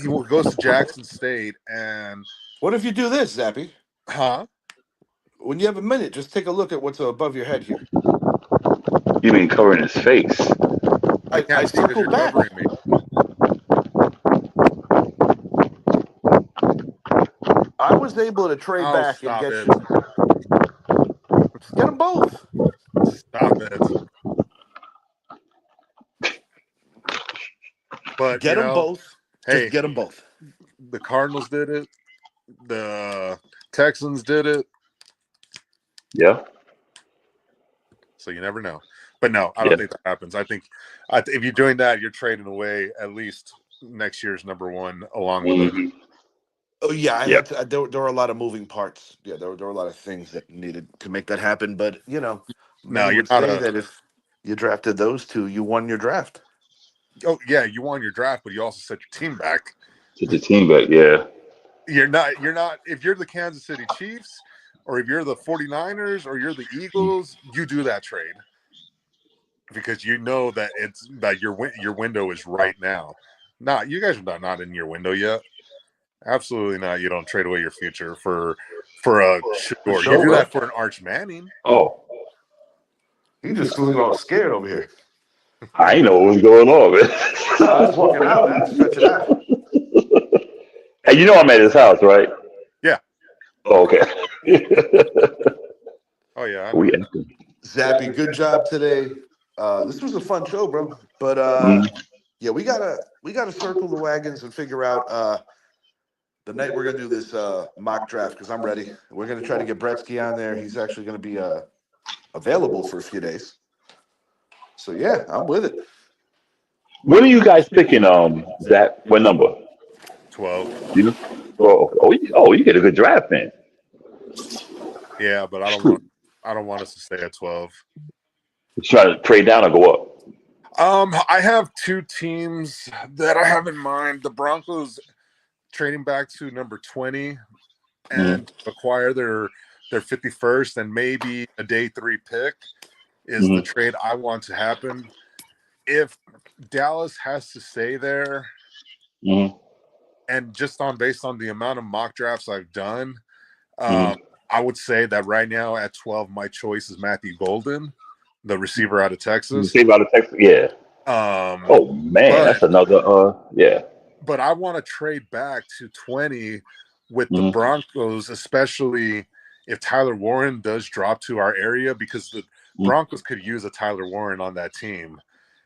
won. goes to Jackson State and What if you do this, Zappy? huh? When you have a minute, just take a look at what's above your head here. You mean covering his face? I I can't see because circled you're back. covering me. I was able to trade Oh, back and stop get it! you. Get them both. Stop it! But Get you them know, both. Just hey, get them both. the Cardinals did it. The Texans did it. Yeah, So you never know. But no, I don't yeah. think that happens. I think if you're doing that, you're trading away at least next year's number one along with it. Hmm. Oh yeah, I Yeah. had to. There were a lot of moving parts. Yeah, there were a lot of things that needed to make that happen. But No, many you're would not say a. that if you drafted those two, you won your draft. Oh yeah, you won your draft, but you also set your team back. Get the team back. Yeah. You're not. If you're the Kansas City Chiefs, or if you're the 49ers, or you're the Eagles, you do that trade because you know that it's that your window is right now. Not you guys are not in your window yet. Absolutely not. You don't trade away your future for a For Shador. You sure, do bro. that for an Arch Manning. Oh, You just look all scared over here. I ain't know what was going on, I was man. walking out. I had to stretch it out. And you know I'm at his house, right? Yeah. Oh, okay. Oh yeah, I we know. acting. Zappy, good job today. This was a fun show, bro. But Mm, yeah, we gotta circle the wagons and figure out the night we're gonna do this mock draft because I'm ready. We're gonna try to get Bretsky on there. He's actually gonna be available for a few days. So yeah, I'm with it. When are you guys picking? Zach, what number? 12. You know? You get a good draft in. Yeah, but Shoot. I don't want us to stay at 12. You trying to trade down or go up? I have two teams that I have in mind. The Broncos trading back to number 20 Mm, and acquire their 51st and maybe a day 3 pick is the mm, trade I want to happen. If Dallas has to stay there, mm, and just based on the amount of mock drafts I've done, mm. I would say that right now at 12, my choice is Matthew Golden, the receiver out of You Texas. say about the Texas? Yeah. Um, Oh man, but that's another. Yeah. but I want to trade back to 20 with the Mm, Broncos, especially if Tyler Warren does drop to our area, because the mm, Broncos could use a Tyler Warren on that team.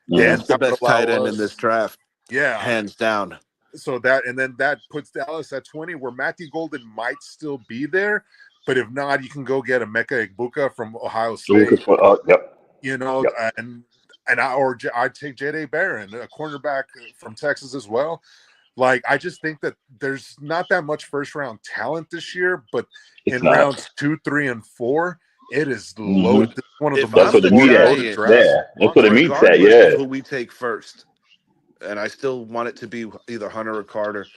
mm. That's And the that would best tight allow end in this us, draft, yeah. hands down. So that puts Dallas at 20, where Matthew Golden might still be there. But if not, you can go get a Mecca Egbuka from Ohio State, Yep. you know, Yep. I'd take J.D. Barron, a cornerback from Texas as well. Like, I just think that there's not that much first round talent this year, but It's in not. rounds 2, 3, and 4, it is Hmm. loaded. This is one of the If That's I'm what most the the meat more at. loaded Giants, drafts Yeah, that's what the on. meat's at. regardless of Yeah. who we take first, and I still want it to be either Hunter or Carter.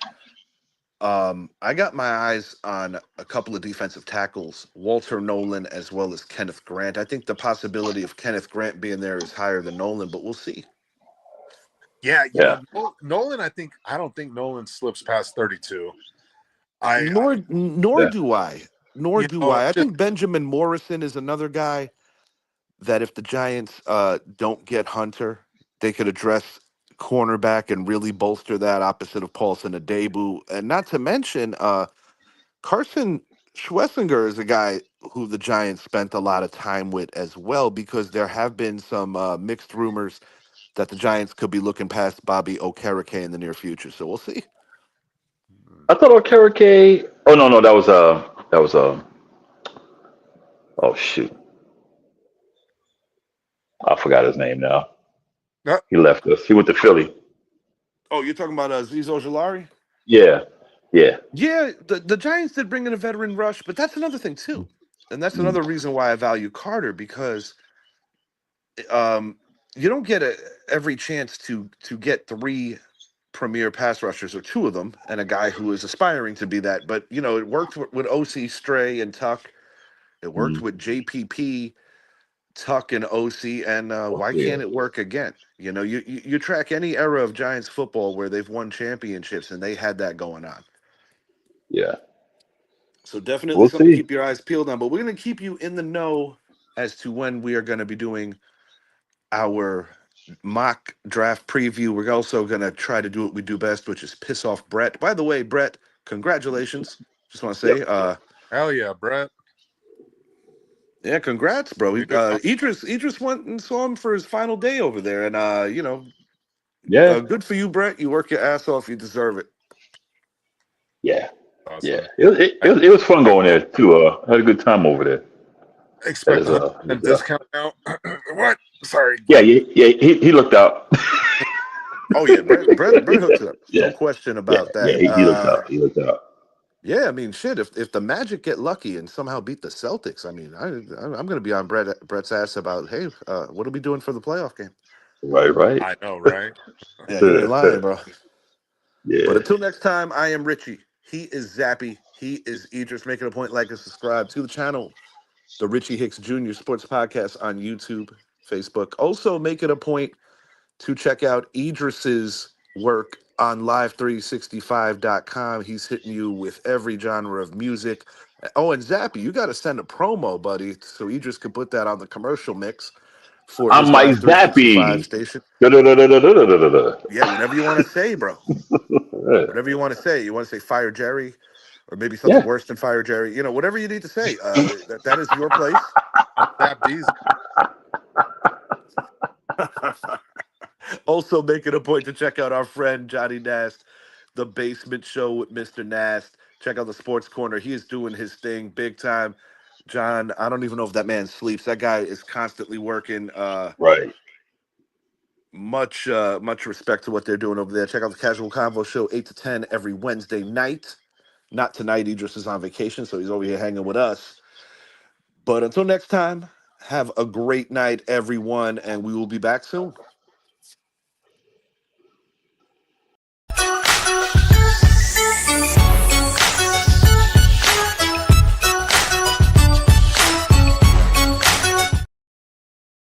I got my eyes on a couple of defensive tackles, Walter Nolan as well as Kenneth Grant. I think the possibility of Kenneth Grant being there is higher than Nolan, but we'll see. Yeah, you Yeah. know, Nolan, I don't think Nolan slips past 32. I Nor Yeah. do I. Nor you do know, I. I just think Benjamin Morrison is another guy that if the Giants don't get Hunter, they could address cornerback and really bolster that opposite of Paulson Adebo. And not to mention, Carson Schwessinger is a guy who the Giants spent a lot of time with as well, because there have been some mixed rumors that the Giants could be looking past Bobby Okereke in the near future. So we'll see. I thought Okereke. Oh no, no, that was oh shoot, I forgot his name now. No, He left us. He went to Philly. Oh, you're talking about Azeez Ojulari? Yeah, yeah. Yeah, the Giants did bring in a veteran rush, but that's another thing too. And that's Mm, another reason why I value Carter, because um, you don't get every chance to get three premier pass rushers, or two of them, and a guy who is aspiring to be that. But it worked with OC Stray and Tuck. It worked mm. with JPP, Tuck, and OC. And Oh, why yeah, can't it work again? You track any era of Giants football where they've won championships, and they had that going on. yeah. So definitely We'll something to see. keep your eyes peeled on. But we're going to keep you in the know as to when we are going to be doing our mock draft preview. We're also going to try to do what we do best, which is piss off Brett. By the way, Brett, congratulations. Just want to Yep. say, hell yeah, Brett. yeah, congrats, bro. You do Idris went and saw him for his final day over there. And, Yeah, good for you, Brett. You work your ass off. You deserve it. yeah, yeah. awesome. It was fun going there too. I had a good time over there. Expect As a discount now. What? Sorry. yeah, yeah, yeah. He looked out. Oh, yeah, Brett hooked it up. No Yeah, question yeah, about yeah. that. He looked out. He looked out. Yeah, I mean, shit. If the Magic get lucky and somehow beat the Celtics, I mean, I'm going to be on Brett's ass about, hey, what are we doing for the playoff game? Right, right. I know, right? Yeah, you ain't lying, bro. But Yeah. until next time, I am Richie. He is Zappy. He is Idris. Make it a point, like and subscribe to the channel, the Richie Hicks Jr. Sports Podcast on YouTube, Facebook. Also, make it a point to check out Idris's work on live365.com. He's hitting you with every genre of music. Oh, and Zappy, you got to send a promo, buddy, so Idris can put that on the commercial mix for I'm his Mike Live 365 Zappy. station. Da-da-da-da-da-da-da-da. Yeah, whatever you want to say, bro. Whatever you want to say. You want to say Fire Jerry, or maybe something Yeah. worse than Fire Jerry. Whatever you need to say. That is your place. Untap these. Also, make it a point to check out our friend Johnny Nast, the Basement Show with Mr. Nast. Check out the Sports Corner. He is doing his thing big time. John, I don't even know if that man sleeps. That guy is constantly working. Right. Much respect to what they're doing over there. Check out the Casual Convo Show 8 to 10 every Wednesday night. Not tonight. Idris is on vacation, so he's over here hanging with us. But until next time, have a great night, everyone, and we will be back soon.